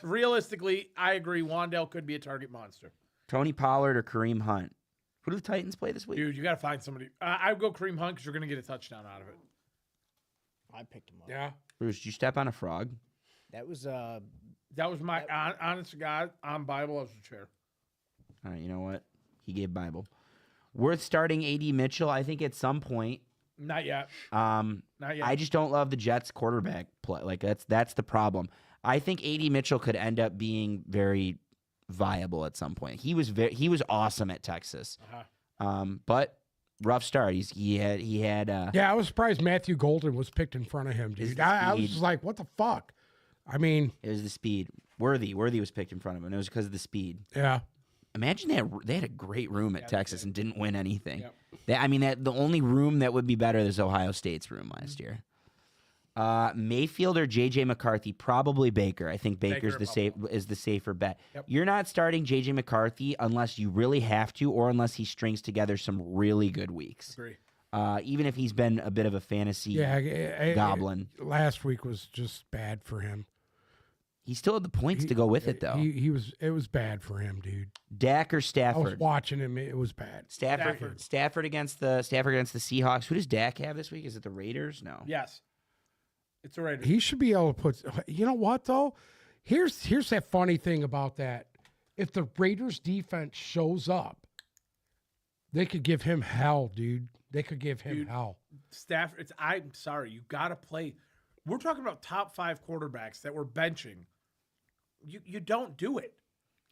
realistically, I agree. Wan'Dale could be a target monster. Tony Pollard or Kareem Hunt? Who do the Titans play this week? Dude, you got to find somebody. I would go Kareem Hunt because you're going to get a touchdown out of it. I picked him up. Yeah. Bruce, did you step on a frog? That was That was my honest to God on Bible as a chair. All right, you know what? He gave Bible. Worth starting A.D. Mitchell, I think at some point. Not yet. Not yet. I just don't love the Jets quarterback play. Like that's the problem. I think A.D. Mitchell could end up being very viable at some point. He was awesome at Texas. But rough start. He had Yeah, I was surprised Matthew Golden was picked in front of him, dude. I was just like, what the fuck? I mean, it was the speed. Worthy was picked in front of him. It was because of the speed. Yeah. Imagine they had a great room at Texas and didn't win anything. Yep. The only room that would be better is Ohio State's room last year. Mayfield or J.J. McCarthy? Probably Baker. I think Baker's Baker is the safer bet. Yep. You're not starting J.J. McCarthy unless you really have to, or unless he strings together some really good weeks. Agree. Even if he's been a bit of a fantasy goblin. Last week was just bad for him. He still had the points to go with it, though. It was bad for him, dude. Dak or I was Stafford? watching him. It was bad. Stafford against the Seahawks. Who does Dak have this week? Is it the Raiders? No. Yes. It's a Raiders. He should be able to put. You know what though? Here's that funny thing about that. If the Raiders defense shows up, they could give him hell, dude. They could give him hell. Stafford. I'm sorry. You got to play. We're talking about top 5 quarterbacks that we're benching. You don't do it.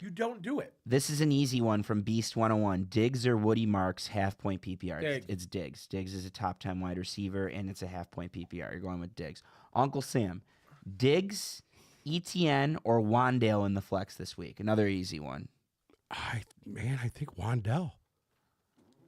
You don't do it. This is an easy one from Beast 101. Diggs or Woody Marks, half-point PPR. Diggs. It's Diggs. Diggs is a top 10 wide receiver, and it's a half-point PPR. You're going with Diggs. Uncle Sam, Diggs, ETN, or Wandale in the flex this week? Another easy one. I think Wandell.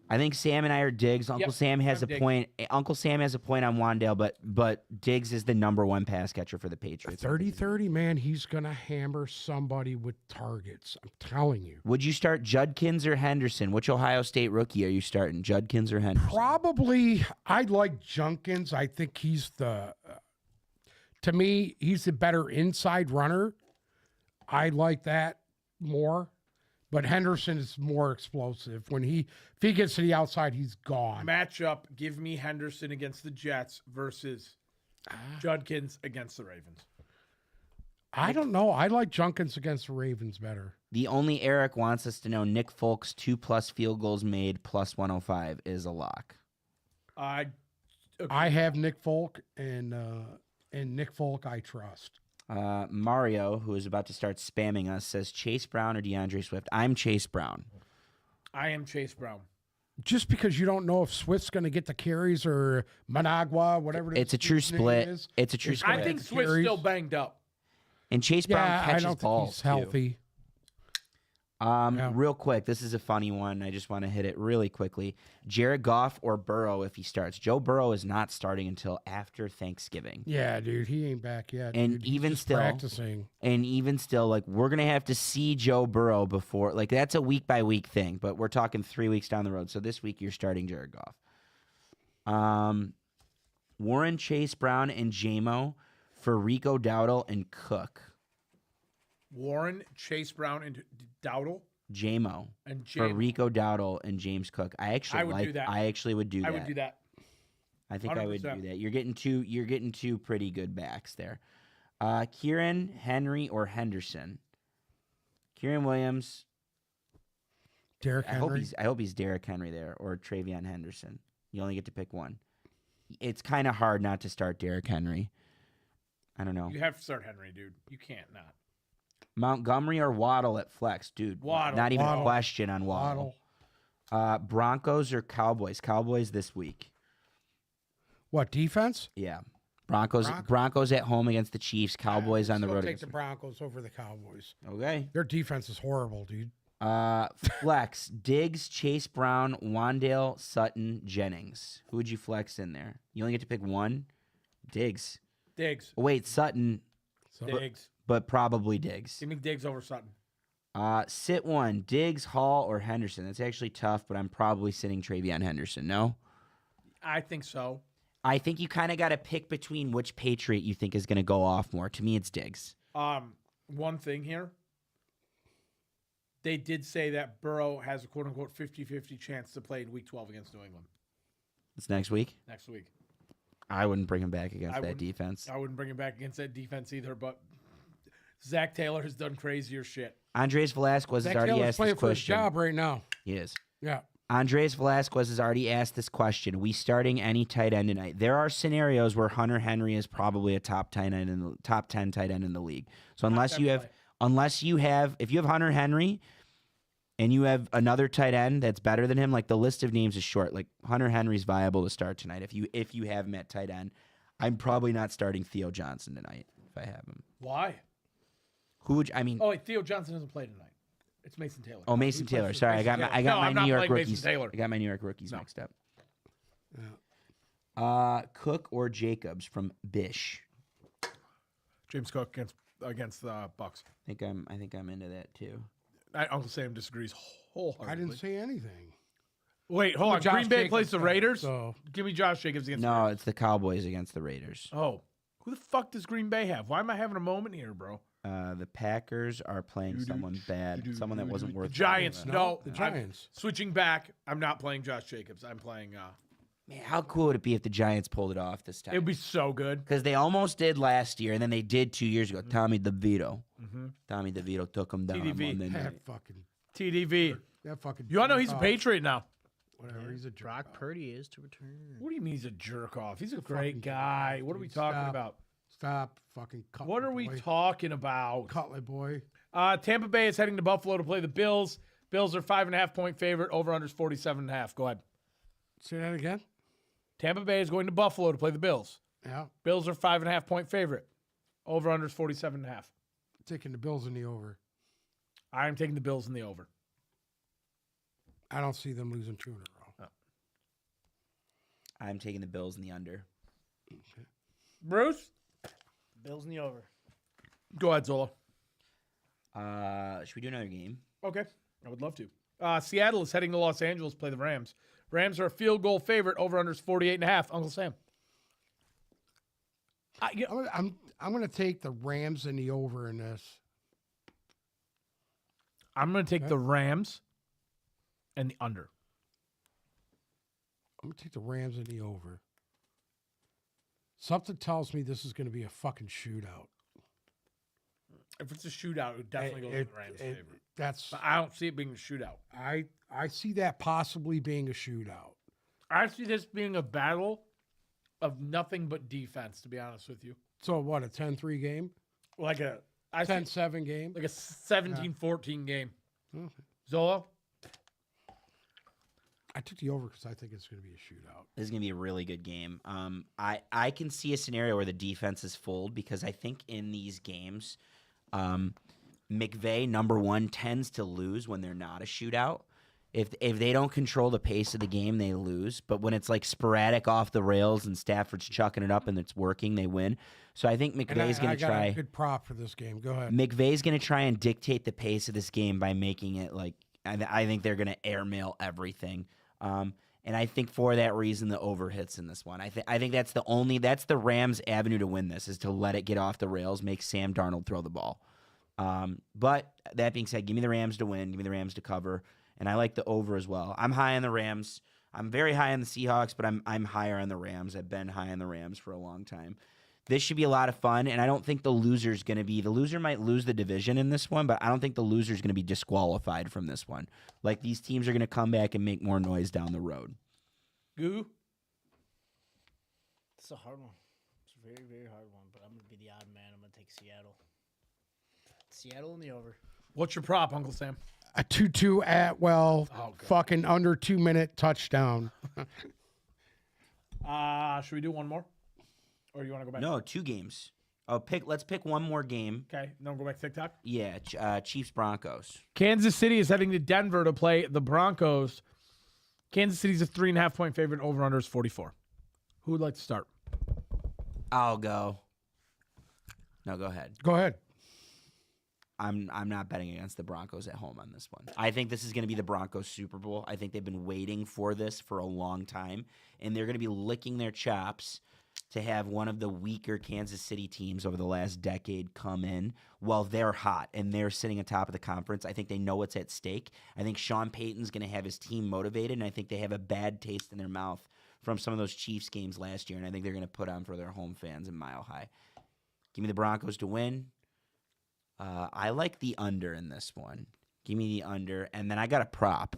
I think Sam and I are Diggs. Uncle Sam has a Diggs. point. Uncle Sam has a point on Wandale, but Diggs is the number 1 pass catcher for the Patriots. 30-30, man, he's going to hammer somebody with targets. I'm telling you. Would you start Judkins or Henderson? Which Ohio State rookie are you starting, Judkins or Henderson? Probably, I like Junkins. I think he's to me, he's the better inside runner. I like that more. But Henderson is more explosive. If he gets to the outside, he's gone. Matchup, give me Henderson against the Jets versus Judkins against the Ravens. I don't know. I like Junkins against the Ravens better. The only Eric wants us to know Nick Folk's 2+ field goals made plus 105 is a lock. I have Nick Folk, and Nick Folk I trust. Mario, who is about to start spamming us, says Chase Brown or DeAndre Swift. I'm Chase Brown. I am Chase Brown. Just because you don't know if Swift's going to get the carries or Managua, whatever It's a true split. It's a true split. I think Swift's still banged up. And Chase Brown I catches don't balls think he's healthy. Real quick, this is a funny one. I just want to hit it really quickly. Jared Goff or Burrow if he starts. Joe Burrow is not starting until after Thanksgiving. Yeah, dude, he ain't back yet. And dude. He's even just still, practicing. And even still, like, we're gonna have to see Joe Burrow before. Like, that's a week by week thing. But we're talking 3 weeks down the road. So this week you're starting Jared Goff. Warren, Chase Brown, and JMO for Rico Dowdle and Cook. Warren, Chase Brown, and Dowdle. JMO And for Rico Dowdle and James Cook. I actually do that. I actually would do that. I would do that. I think I would 100%. do that. You're getting two pretty good backs there. Kieran, Henry, or Henderson. Kieran Williams. Derrick Henry. I hope he's Derrick Henry there or Travion Henderson. You only get to pick one. It's kind of hard not to start Derrick Henry. I don't know. You have to start Henry, dude. You can't not. Montgomery or Waddle at flex, dude. Waddle. Not even Waddle. a question on Waddle. Broncos or Cowboys? Cowboys this week. What, defense? Yeah. Broncos at home against the Chiefs. Cowboys on the road. Take against the Broncos over the Cowboys. Okay. Their defense is horrible, dude. Flex. Diggs, Chase Brown, Wandale, Sutton, Jennings. Who would you flex in there? You only get to pick one? Diggs. Diggs. Oh, wait, Sutton, Diggs. but probably Diggs. Give me Diggs over Sutton. Sit one. Diggs, Hall, or Henderson. That's actually tough, but I'm probably sitting Travion Henderson, no? I think so. I think you kind of got to pick between which Patriot you think is going to go off more. To me, it's Diggs. One thing here. They did say that Burrow has a quote-unquote 50-50 chance to play in Week 12 against New England It's next week? next week. I wouldn't bring him back against that defense. I wouldn't bring him back against that defense either, but Zach Taylor has done crazier shit. Andres Velasquez has already asked this playing for his question. job right now. He is. Yeah. Andres Velasquez has already asked this question. We starting any tight end tonight? There are scenarios where Hunter Henry is probably a top 10 tight end in the league. So if you have Hunter Henry and you have another tight end that's better than him, like the list of names is short. Like Hunter Henry's viable to start tonight. If you have him at tight end, I'm probably not starting Theo Johnson tonight if I have him. Why? Who would I mean? Oh, wait, Theo Johnson doesn't play tonight. It's Mason Taylor. Oh, Mason plays Taylor. for Sorry, Mason I got No, my I'm not New York playing Mason rookies. Taylor. I got my New York rookies No. mixed up. Yeah. Cook or Jacobs from Bish. James Cook against the Bucks. I think I'm into that too. Uncle Sam disagrees wholeheartedly. I didn't say anything. Wait, hold on. Josh Green Bay Jacobs plays the back, Raiders. so- Give me Josh Jacobs against the No, Raiders. it's the Cowboys against the Raiders. Oh, who the fuck does Green Bay have? Why am I having a moment here, bro? The Packers are playing someone bad, someone that wasn't worth. Giants. it. No, the I'm Giants. switching back. I'm not playing Josh Jacobs. I'm playing. Man, how cool would it be if the Giants pulled it off this It would time? be so good. Because they almost did last year, and then they did 2 years ago. Tommy DeVito. Mm-hmm. Tommy DeVito took them down on TDV. Monday night. TDV. That fucking. You all know he's a jerk off. Patriot now. Whatever. He's a jerk Brock off. Purdy is to return. What do you mean he's a jerk off? He's a fucking great guy. jerk What are off, we dude. talking Stop. about? Stop fucking. Cutlet What are we boy. talking about? Cutlet boy. Tampa Bay is heading to Buffalo to play the Bills. Bills are 5.5-point favorite. Over under 47.5. Go ahead. Say that again. Tampa Bay is going to Buffalo to play the Bills. Yeah. Bills are 5.5-point favorite. Over under 47.5. Taking the Bills in the over. I'm taking the Bills in the over. I don't see them losing 2 in a row. I'm taking the Bills in the under. Bruce, Bills in the over. go ahead, Zola. Should we do another game? Okay, I would love to. Seattle is heading to Los Angeles to play the Rams. Rams are a field goal favorite. Over under 48.5. Uncle Sam. I'm going to take the Rams in the over in this. I'm going to take the Rams and the under. I'm going to take the Rams in the over. Something tells me this is going to be a fucking shootout. If it's a shootout, it would definitely go to the Rams' favorite. That's But I don't see it being a shootout. I see that possibly being a shootout. I see this being a battle of nothing but defense, to be honest with you. So what, a 10-3 game? Like a I see 10-7 game? like a 17-14 game. Okay. Zola? I took the over because I think it's going to be a shootout. This is gonna be a really good game. I can see a scenario where the defenses fold because I think in these games, McVay #1 tends to lose when they're not a shootout. If they don't control the pace of the game, they lose. But when it's like sporadic off the rails and Stafford's chucking it up and it's working, they win. So I think And McVay's I gonna got try. a good prop for this game. Go ahead. McVay's going to try and dictate the pace of this game by making it like I think they're going to airmail everything. And I think for that reason the over hits in this one. I think that's the Rams' avenue to win this is to let it get off the rails, make Sam Darnold throw the ball. But that being said, give me the Rams to win, give me the Rams to cover, and I like the over as well. I'm high on the Rams. I'm very high on the Seahawks, but I'm higher on the Rams. I've been high on the Rams for a long time. This should be a lot of fun, and I don't think the loser might lose the division in this one, but I don't think the loser's going to be disqualified from this one. Like, these teams are going to come back and make more noise down the road. Goo? It's a hard one. It's a very, very hard one, but I'm going to be the odd man. I'm going to take Seattle. Seattle in the over. What's your prop, Uncle Sam? A 2-2 Atwell Oh, God. fucking under 2-minute touchdown. Should we do one more? Or you want to go back? No, 2 games. Let's pick one more game. Okay, then we'll go back to TikTok. Yeah, Chiefs Broncos. Kansas City is heading to Denver to play the Broncos. Kansas City's a 3.5-point favorite. Over under is 44. Who would like to start? I'll go. No, go ahead. Go ahead. I'm not betting against the Broncos at home on this one. I think this is going to be the Broncos Super Bowl. I think they've been waiting for this for a long time, and they're going to be licking their chops to have one of the weaker Kansas City teams over the last decade come in while they're hot and they're sitting atop of the conference. I think they know what's at stake. I think Sean Payton's going to have his team motivated, and I think they have a bad taste in their mouth from some of those Chiefs games last year, and I think they're going to put on for their home fans in Mile High. Give me the Broncos to win. I like the under in this one. Give me the under, and then I got a prop.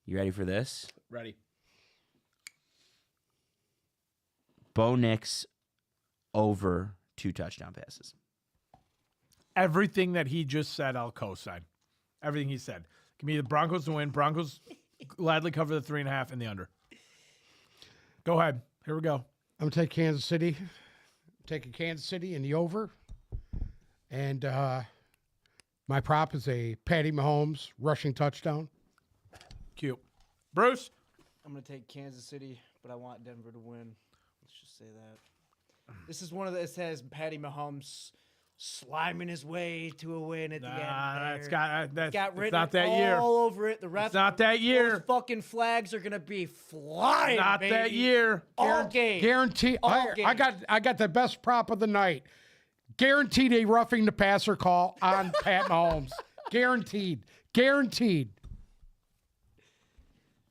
You ready for this? Ready. Bo Nix over 2 touchdown passes. Everything that he just said, I'll co-sign. Everything he said. Give me the Broncos to win. Broncos gladly cover the 3.5 and the under. Go ahead. Here we go. I'm going to take Kansas City. Taking Kansas City in the over. And My prop is a Patty Mahomes rushing touchdown. Cute. Bruce? I'm going to take Kansas City, but I want Denver to win. Let's just say that. This is one of the, it says Patty Mahomes sliming his way to a win at the end. That's there. got It's written not that year. all over it. The refs, It's not that year. Those fucking flags are going to be flying, Not baby. that year. All game. Guarantee. All I game. got the best prop of the night. Guaranteed a roughing the passer call on Pat Mahomes. Guaranteed. Guaranteed.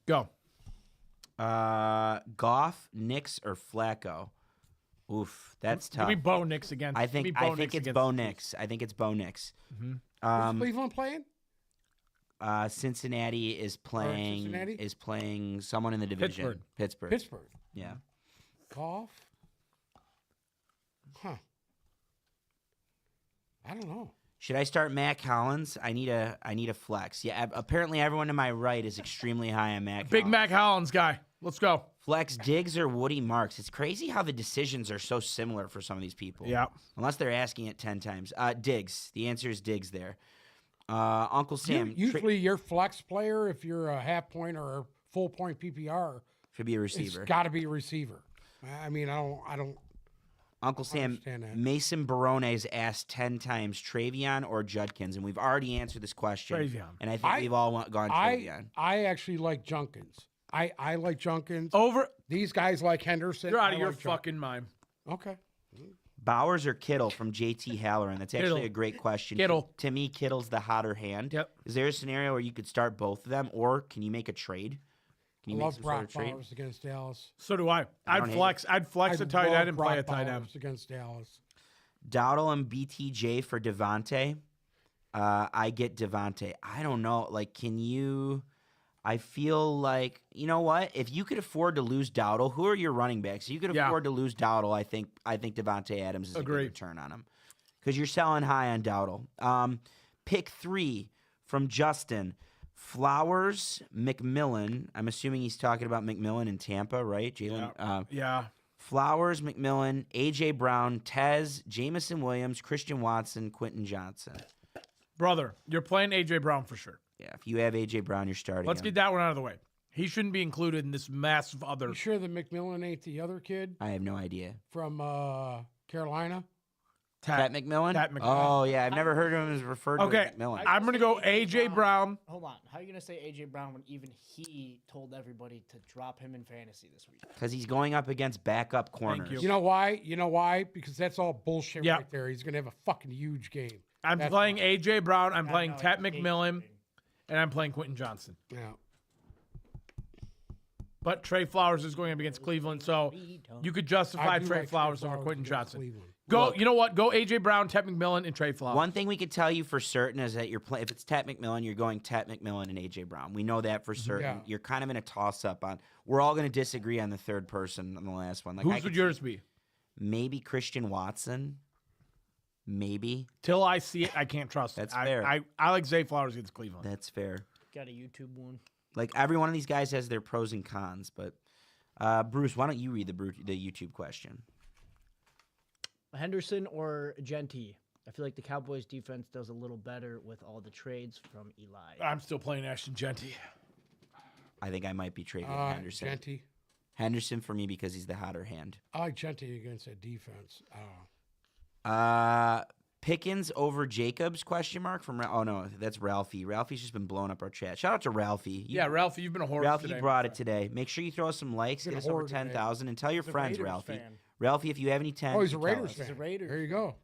Go. Goff, Knicks, or Flacco? Oof, that's Give tough. me Bo Nix again. I think it's Bo Nix. I think it's Bo Nix. Is Um, Cleveland playing? Cincinnati is playing Cincinnati? someone in the division. Pittsburgh. Pittsburgh. Yeah. Golf? Huh. I don't know. Should I start Mac Hollins? I need a flex. Yeah. Apparently, everyone to my right is extremely high on Mac. Big Hollins. Mac Hollins guy. Let's go. Flex Diggs or Woody Marks. It's crazy how the decisions are so similar for some of these people. Yeah. Unless they're asking it 10 times. Diggs. The answer is Diggs there. Uncle Sam. Usually your flex player, if you're a half point or a full point PPR, should be a it's receiver. got to be a receiver. I mean, I don't. Uncle Sam, understand that. Mason Barone's asked 10 times Travion or Judkins, and we've already answered this question. Travion. And I think we've all gone Travion. I actually like Junkins. I like Junkins. Over. These guys like Henderson. You're out I of your like Junk- fucking mind. Okay. Bowers or Kittle from JT Halloran? That's actually Kittle. a great question. Kittle. To me, Kittle's the hotter hand. Yep. Is there a scenario where you could start both of them, or can you make a trade? Can I you make love some Brock sort of trade? Bowers against Dallas. So do I. I I'd don't hate flex. I'd flex a tight love end and play a Brock tight end. Bowers against Dallas. Dowdle and BTJ for Devontae. I get Devontae. I don't know. Like, can you? I feel like, you know what? If you could afford to lose Dowdle, who are your running backs? If you could Yeah. afford to lose Dowdle, I think Devontae Adams is a Agreed. good return on him because you're selling high on Dowdle. Pick 3 from Justin. Flowers, McMillan. I'm assuming he's talking about McMillan in Tampa, right? Jalen. Yeah. Flowers, McMillan, A.J. Brown, Tez, Jamison Williams, Christian Watson, Quentin Johnson. Brother, you're playing A.J. Brown for sure. Yeah, if you have A.J. Brown, you're starting Let's him. get that one out of the way. He shouldn't be included in this massive other. You sure that McMillan ain't the other kid I have no idea. from Carolina? Pat McMillan? Pat McMillan. Oh, yeah. I've never heard of him as referred to Okay, as McMillan. I'm going to go A.J. Brown. Hold on. How are you going to say A.J. Brown when even he told everybody to drop him in fantasy this week? Because he's going up against backup corners. you. You know why? You know why? Because that's all bullshit Yeah. right there. He's gonna have a fucking huge game. I'm That's playing why. A.J. Brown. I'm playing No, Tat he hates McMillan. it. And I'm playing Quentin Johnson. Yeah. But Trey Flowers is going up against Cleveland, so you could justify I do Trey like Flowers over Flowers Quentin against Johnson. Cleveland. Go. Look. You know what? Go A.J. Brown, Tat McMillan, and Trey Flowers. One thing we could tell you for certain is that if it's Tat McMillan, you're going Tat McMillan and A.J. Brown. We know that for certain. Yeah. You're kind of in a toss-up on. We're all going to disagree on the third person on the last one. Like, Whose would yours be? Maybe Christian Watson. Maybe. Till I see it, I can't trust That's it. fair. I like Zay Flowers against Cleveland. That's fair. Got a YouTube one. Like, every one of these guys has their pros and cons, but Bruce, why don't you read the YouTube question? Henderson or Genty? I feel like the Cowboys defense does a little better with all the trades from Eli. I'm still playing Ashton Genty. I think I might be trading Henderson. Genty. Henderson for me because he's the hotter hand. I like Genty against that defense. Oh. Pickens over Jacobs? Question mark from. Oh no, that's Ralphie. Ralphie's just been blowing up our chat. Shout out to Ralphie. Yeah, Ralphie, you've been a horror Ralphie today. brought it today. Make sure you throw us some likes. Been Get a us over whore today. 10,000 and tell your He's a friends, Raiders Ralphie. fan. Ralphie, if you have any 10, Oh, he's a tell Raiders us. fan. He's a Raider. There you go.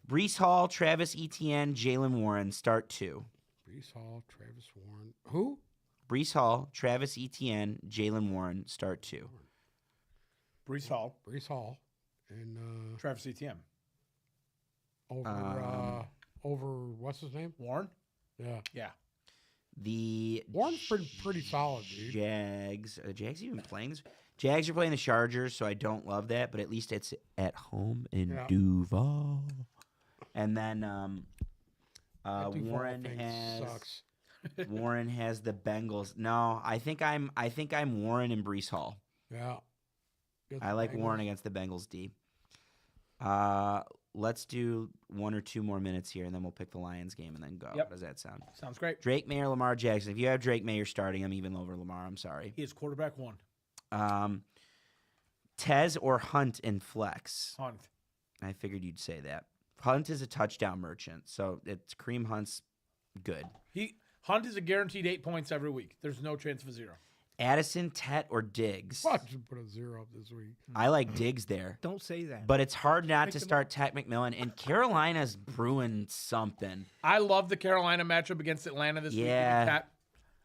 Brees Hall, Travis Etienne, Jalen Warren, start 2. Brees Hall, Travis Warren. Who? Brees Hall, Travis Etienne, Jalen Warren, start 2. Brees Hall, Brees Hall. And Travis Etienne. over what's his name? Warren? Yeah. Yeah. The Warren's pretty solid, dude. Jags. Are the Jags even playing this? Jags are playing the Chargers, so I don't love that, but at least it's at home in Yeah. Duval. And then That Duval Warren thing has sucks. Warren has the Bengals. No, I think I'm Warren and Brees Hall. Yeah. Against I the like Bengals. Warren against the Bengals D. let's do 1 or 2 more minutes here, and then we'll pick the Lions game and then go. Yep. How does that sound? Sounds great. Drake May or Lamar Jackson? If you have Drake May, you're starting him even over Lamar. I'm sorry. He is quarterback 1. Tez or Hunt in flex? Hunt. I figured you'd say that. Hunt is a touchdown merchant, so it's Kareem Hunt's good. Hunt is a guaranteed 8 points every week. There's no chance of a 0. Addison, Tet, or Diggs? Watch him put a 0 up this week. I like Diggs there. Don't say that. But it's hard not to start Tet McMillan, and Carolina's brewing something. I love the Carolina matchup against Atlanta this week. Yeah.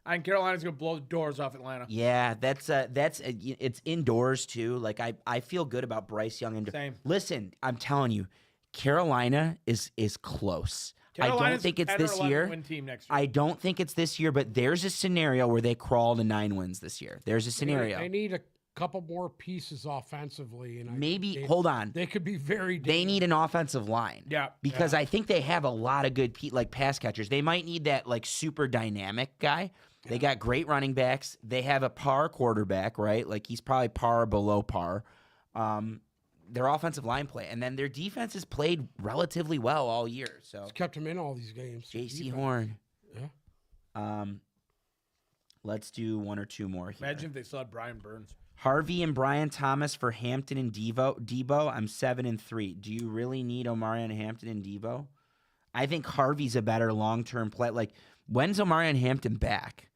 I think Carolina's going to blow the doors off Atlanta. Yeah, it's indoors too. Like I feel good about Bryce Young. Same. Listen, I'm telling you, Carolina is close. I don't Carolina's think it's 10 or this 11 year. win team next year. I don't think it's this year, but there's a scenario where they crawl to 9 wins this year. There's a scenario. They need a couple more pieces offensively, and Maybe hold on. They could be very. They need an offensive line. Yeah. Because I think they have a lot of good pass catchers. They might need that like super dynamic guy. They got great running backs. They have a par quarterback, right? Like he's probably par below par. Their offensive line play, and then their defense has played relatively well all year. So It's kept him in all these games. J.C. Defense. Horn. Yeah. Let's do 1 or 2 more here. Imagine if they still had Brian Burns. Harvey and Brian Thomas for Hampton and Debo. I'm 7-3. Do you really need Omarion Hampton and Debo? I think Harvey's a better long-term play. Like, when's Omarion Hampton back?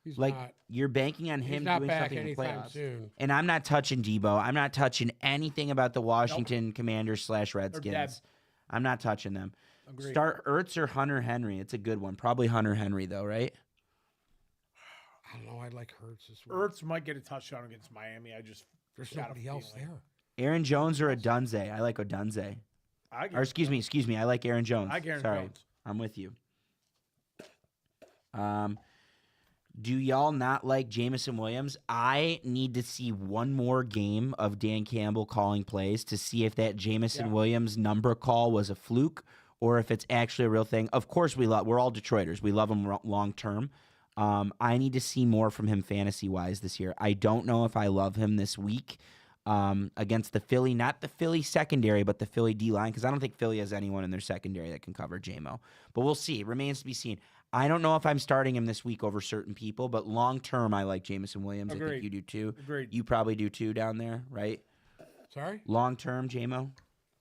He's Like, not. you're banking on He's him not doing back something in the anytime playoffs. soon. And I'm not touching Debo. I'm not touching anything about the Washington Commanders / dead. Redskins. I'm not touching them. Agreed. Start Ertz or Hunter Henry. It's a good one. Probably Hunter Henry, though, right? I don't know. I like Hurts this week. Ertz might get a touchdown against Miami. There's got a nobody else feeling. there. Aaron Jones or Odunze. I like Odunze. Or excuse me. I like Aaron Jones. I like Aaron Sorry. Jones. I'm with you. Do y'all not like Jamison Williams? I need to see one more game of Dan Campbell calling plays to see if that Jamison Williams number call was a fluke or if it's actually a real thing. Of course, we're all Detroiters. We love him long term. I need to see more from him fantasy wise this year. I don't know if I love him this week against the Philly, not the Philly secondary, but the Philly D line, because I don't think Philly has anyone in their secondary that can cover JMO. But we'll see. It remains to be seen. I don't know if I'm starting him this week over certain people, but long term, I like Jamison Williams. I Agreed. think you do too. Agreed. You probably do too down there, right? Sorry? Long term, JMO.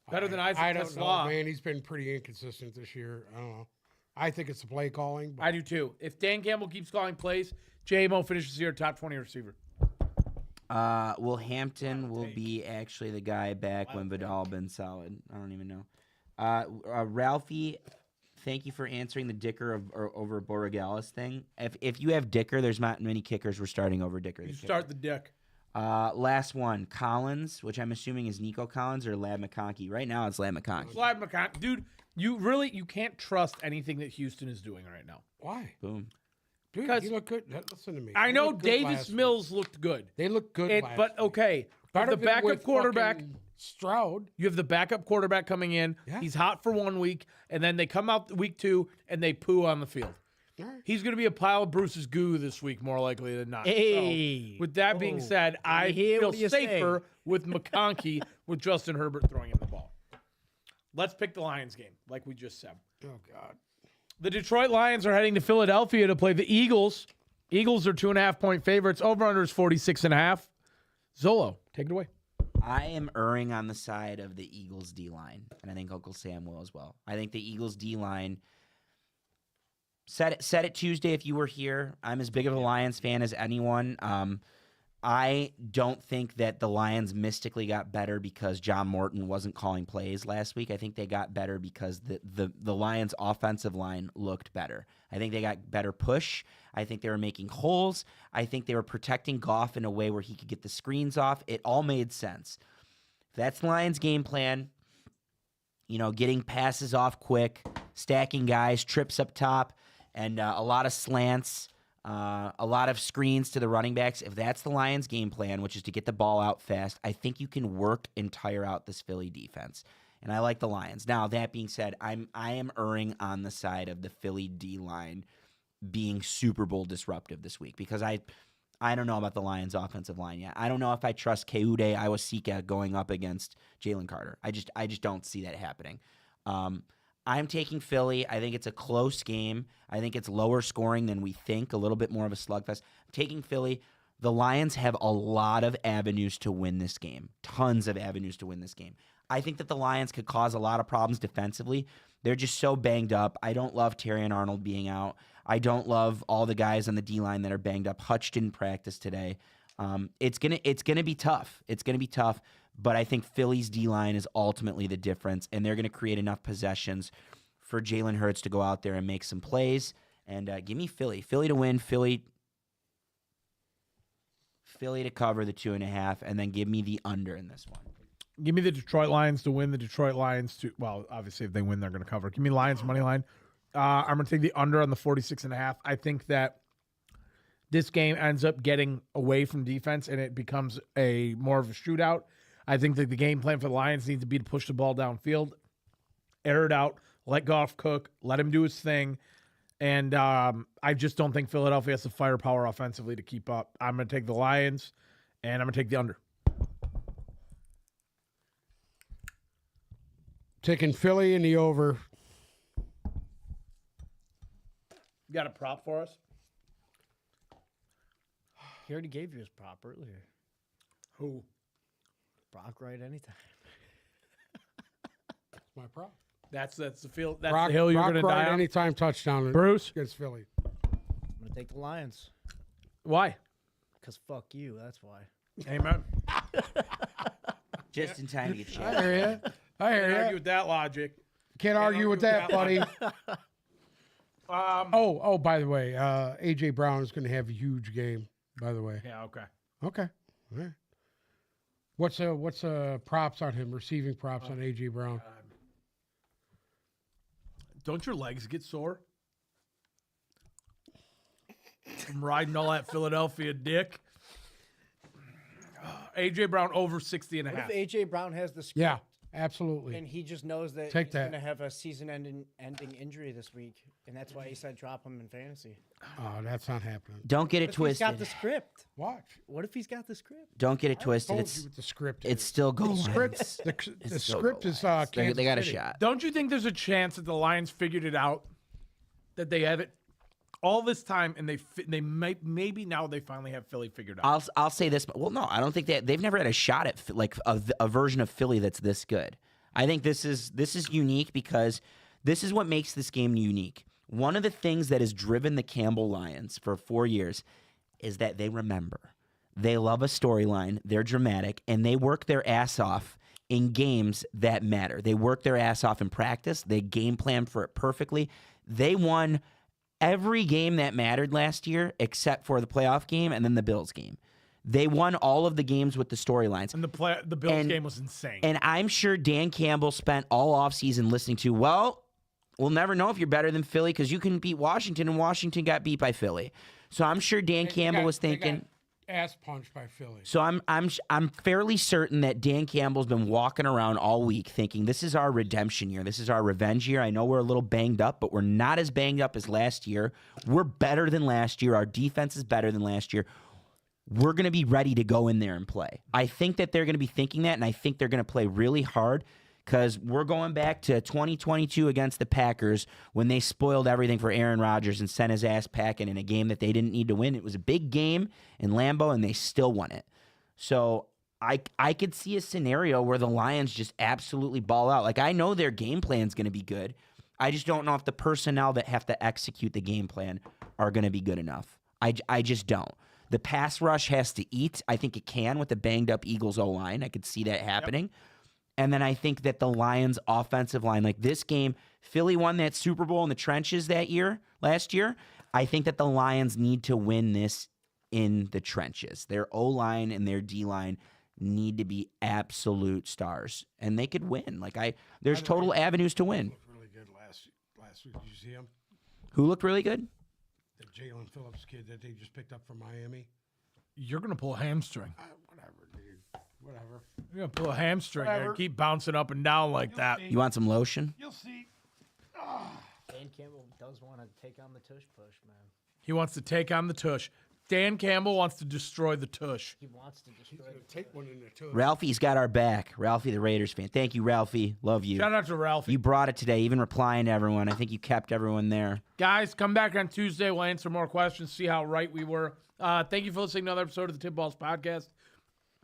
Better than Isaac I don't know, Tesla. man. He's been pretty inconsistent this year. I don't know. I think it's the play calling. But I do too. If Dan Campbell keeps calling plays, JMO finishes here top 20 receiver. Will Hampton will be actually the guy back when Vidal been solid. I don't even know. Ralphie, thank you for answering the Dicker over Borregales thing. If you have Dicker, there's not many kickers we're starting over Dicker. You start the dick. Last one, Collins, which I'm assuming is Nico Collins or Lab McConkey. Right now, it's Lab McConkey. Slide McConkey. Dude, you can't trust anything that Houston is doing right now. why? Boom. Dude, Because- you look good. Listen to me. I They know looked good Davis last week. Mills looked good. They look good last But week. okay, Better the than backup with quarterback. fucking Stroud. You have the backup quarterback coming in. Yeah. He's hot for 1 week, and then they come out week 2 and they poo on the field. All right. He's going to be a pile of Bruce's goo this week, more likely than not. Hey. So, with that being said, I hear feel what you safer with McConkey with Justin Herbert throwing him the ball. Let's pick the Lions game, like we just said. Oh, God. The Detroit Lions are heading to Philadelphia to play the Eagles. Eagles are 2.5-point favorites. Over-under is 46.5. Zolo, take it away. I am erring on the side of the Eagles D-line, and I think Uncle Sam will as well. I think the Eagles D-line said it Tuesday if you were here. I'm as big of a Lions fan as anyone. I don't think that the Lions mystically got better because John Morton wasn't calling plays last week. I think they got better because the Lions' offensive line looked better. I think they got better push. I think they were making holes. I think they were protecting Goff in a way where he could get the screens off. It all made sense. That's the Lions' game plan. You know, getting passes off quick, stacking guys, trips up top, and a lot of slants. A lot of screens to the running backs. If that's the Lions' game plan, which is to get the ball out fast, I think you can work and tire out this Philly defense. And I like the Lions. Now, that being said, I am erring on the side of the Philly D-line being Super Bowl disruptive this week because I I don't know about the Lions' offensive line yet. I don't know if I trust Keude Iwasika going up against Jalen Carter. I just don't see that happening. I'm taking Philly. I think it's a close game. I think it's lower scoring than we think, a little bit more of a slugfest. I'm taking Philly. The Lions have a lot of avenues to win this game, tons of avenues to win this game. I think that the Lions could cause a lot of problems defensively. They're just so banged up. I don't love Terry and Arnold being out. I don't love all the guys on the D-line that are banged up. Hutch didn't practice today. It's gonna be tough. It's gonna be tough. But I think Philly's D-line is ultimately the difference, and they're gonna create enough possessions for Jalen Hurts to go out there and make some plays. And give me Philly. Philly to win. Philly to cover the 2.5, and then give me the under in this one. Give me the Detroit Lions to win. The Detroit Lions to, well, obviously if they win, they're going to cover. Give me Lions money line. I'm going to take the under on the 46.5. I think that this game ends up getting away from defense and it becomes a more of a shootout. I think that the game plan for the Lions needs to be to push the ball downfield, air it out, let Goff cook, let him do his thing. And I just don't think Philadelphia has the firepower offensively to keep up. I'm going to take the Lions, and I'm going to take the under. Taking Philly in the over. You got a prop for us? He already gave you his prop earlier. Who? Brock Wright anytime. That's my prop. That's the field. That's the hill you're going to die on. Anytime touchdown. Bruce? Against Philly. I'm going to take the Lions. Why? Because fuck you, that's why. Amen. Just in time to get I shot. hear you. I Can't hear argue you. with that logic. Can't argue with that, buddy. Um, Oh, by the way, A.J. Brown is going to have a huge game, by the way. Yeah, okay. Okay. All right. What's props on him, receiving props on A.J. Brown? Don't your legs get sore from riding all that Philadelphia dick? A.J. Brown over 60.5. What if A.J. Brown has the script Yeah, absolutely. and he just knows that Take he's that. going to have a season-ending injury this week, and that's why he said drop him in fantasy? Oh, that's not happening. Don't get What it if he's got twisted. the script? Watch. What if he's got the script? Don't get it twisted. Told you what the script It's is. still goal The script, lines. the It's still script goal is lines. Kansas They got a City. shot. Don't you think there's a chance that the Lions figured it out? That they have it all this time, and they might maybe now they finally have Philly figured out. I'll say this. Well, no, I don't think they've never had a shot at like a version of Philly that's this good. I think this is unique because this is what makes this game unique. One of the things that has driven the Campbell Lions for 4 years is that they remember. They love a storyline. They're dramatic, and they work their ass off in games that matter. They work their ass off in practice. They game plan for it perfectly. They won every game that mattered last year except for the playoff game and then the Bills game. They won all of the games with the storylines. And the Bills game was insane. And I'm sure Dan Campbell spent all offseason listening to, well, we'll never know if you're better than Philly because you couldn't beat Washington, and Washington got beat by Philly. So I'm sure Dan Campbell was thinking, ass punched by Philly. so I'm fairly certain that Dan Campbell's been walking around all week thinking this is our redemption year. This is our revenge year. I know we're a little banged up, but we're not as banged up as last year. We're better than last year. Our defense is better than last year. We're going to be ready to go in there and play. I think that they're going to be thinking that, and I think they're going to play really hard because we're going back to 2022 against the Packers when they spoiled everything for Aaron Rodgers and sent his ass packing in a game that they didn't need to win. It was a big game in Lambeau, and they still won it. So I could see a scenario where the Lions just absolutely ball out. Like, I know their game plan is going to be good. I just don't know if the personnel that have to execute the game plan are going to be good enough. I just don't. The pass rush has to eat. I think it can with the banged-up Eagles O-line. I could see that happening. Yep. And then I think that the Lions' offensive line, like this game, Philly won that Super Bowl in the trenches last year. I think that the Lions need to win this in the trenches. Their O-line and their D-line need to be absolute stars, and they could win. There's total avenues to win. Looked really good last week. Did you see him? Who looked really good? The Jalen Phillips kid that they just picked up from Miami. You're going to pull a hamstring. Whatever, dude. Whatever. You're going to pull a hamstring Whatever. and keep bouncing up and down like that. see. You want some lotion? You'll see. Dan Campbell does want to take on the tush push, man. He wants to take on the tush. Dan Campbell wants to destroy the tush. He wants to destroy. Gonna take one in there too. Ralphie's got our back. Ralphie, the Raiders fan. Thank you, Ralphie. Love you. Shout out to Ralphie. You brought it today, even replying to everyone. I think you kept everyone there. Guys, come back on Tuesday. We'll answer more questions, see how right we were. Thank you for listening to another episode of the Tip Balls Podcast.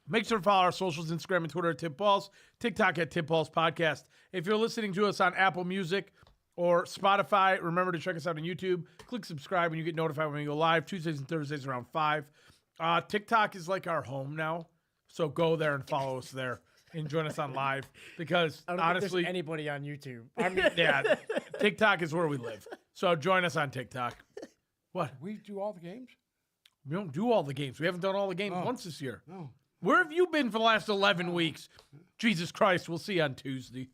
Make sure to follow our socials, Instagram and Twitter at Tip Balls, TikTok at Tip Balls Podcast. If you're listening to us on Apple Music or Spotify, remember to check us out on YouTube. Click subscribe when you get notified when we go live, Tuesdays and Thursdays around 5. TikTok is like our home now, so go there and follow us there and join us on live because I don't think honestly, there's anybody on YouTube. yeah, TikTok is where we live. So join us on TikTok. What? We do all the games? We don't do all the games. We haven't done all the games Oh. once this year. No. Where have you been for the last 11 weeks? Jesus Christ, we'll see you on Tuesday.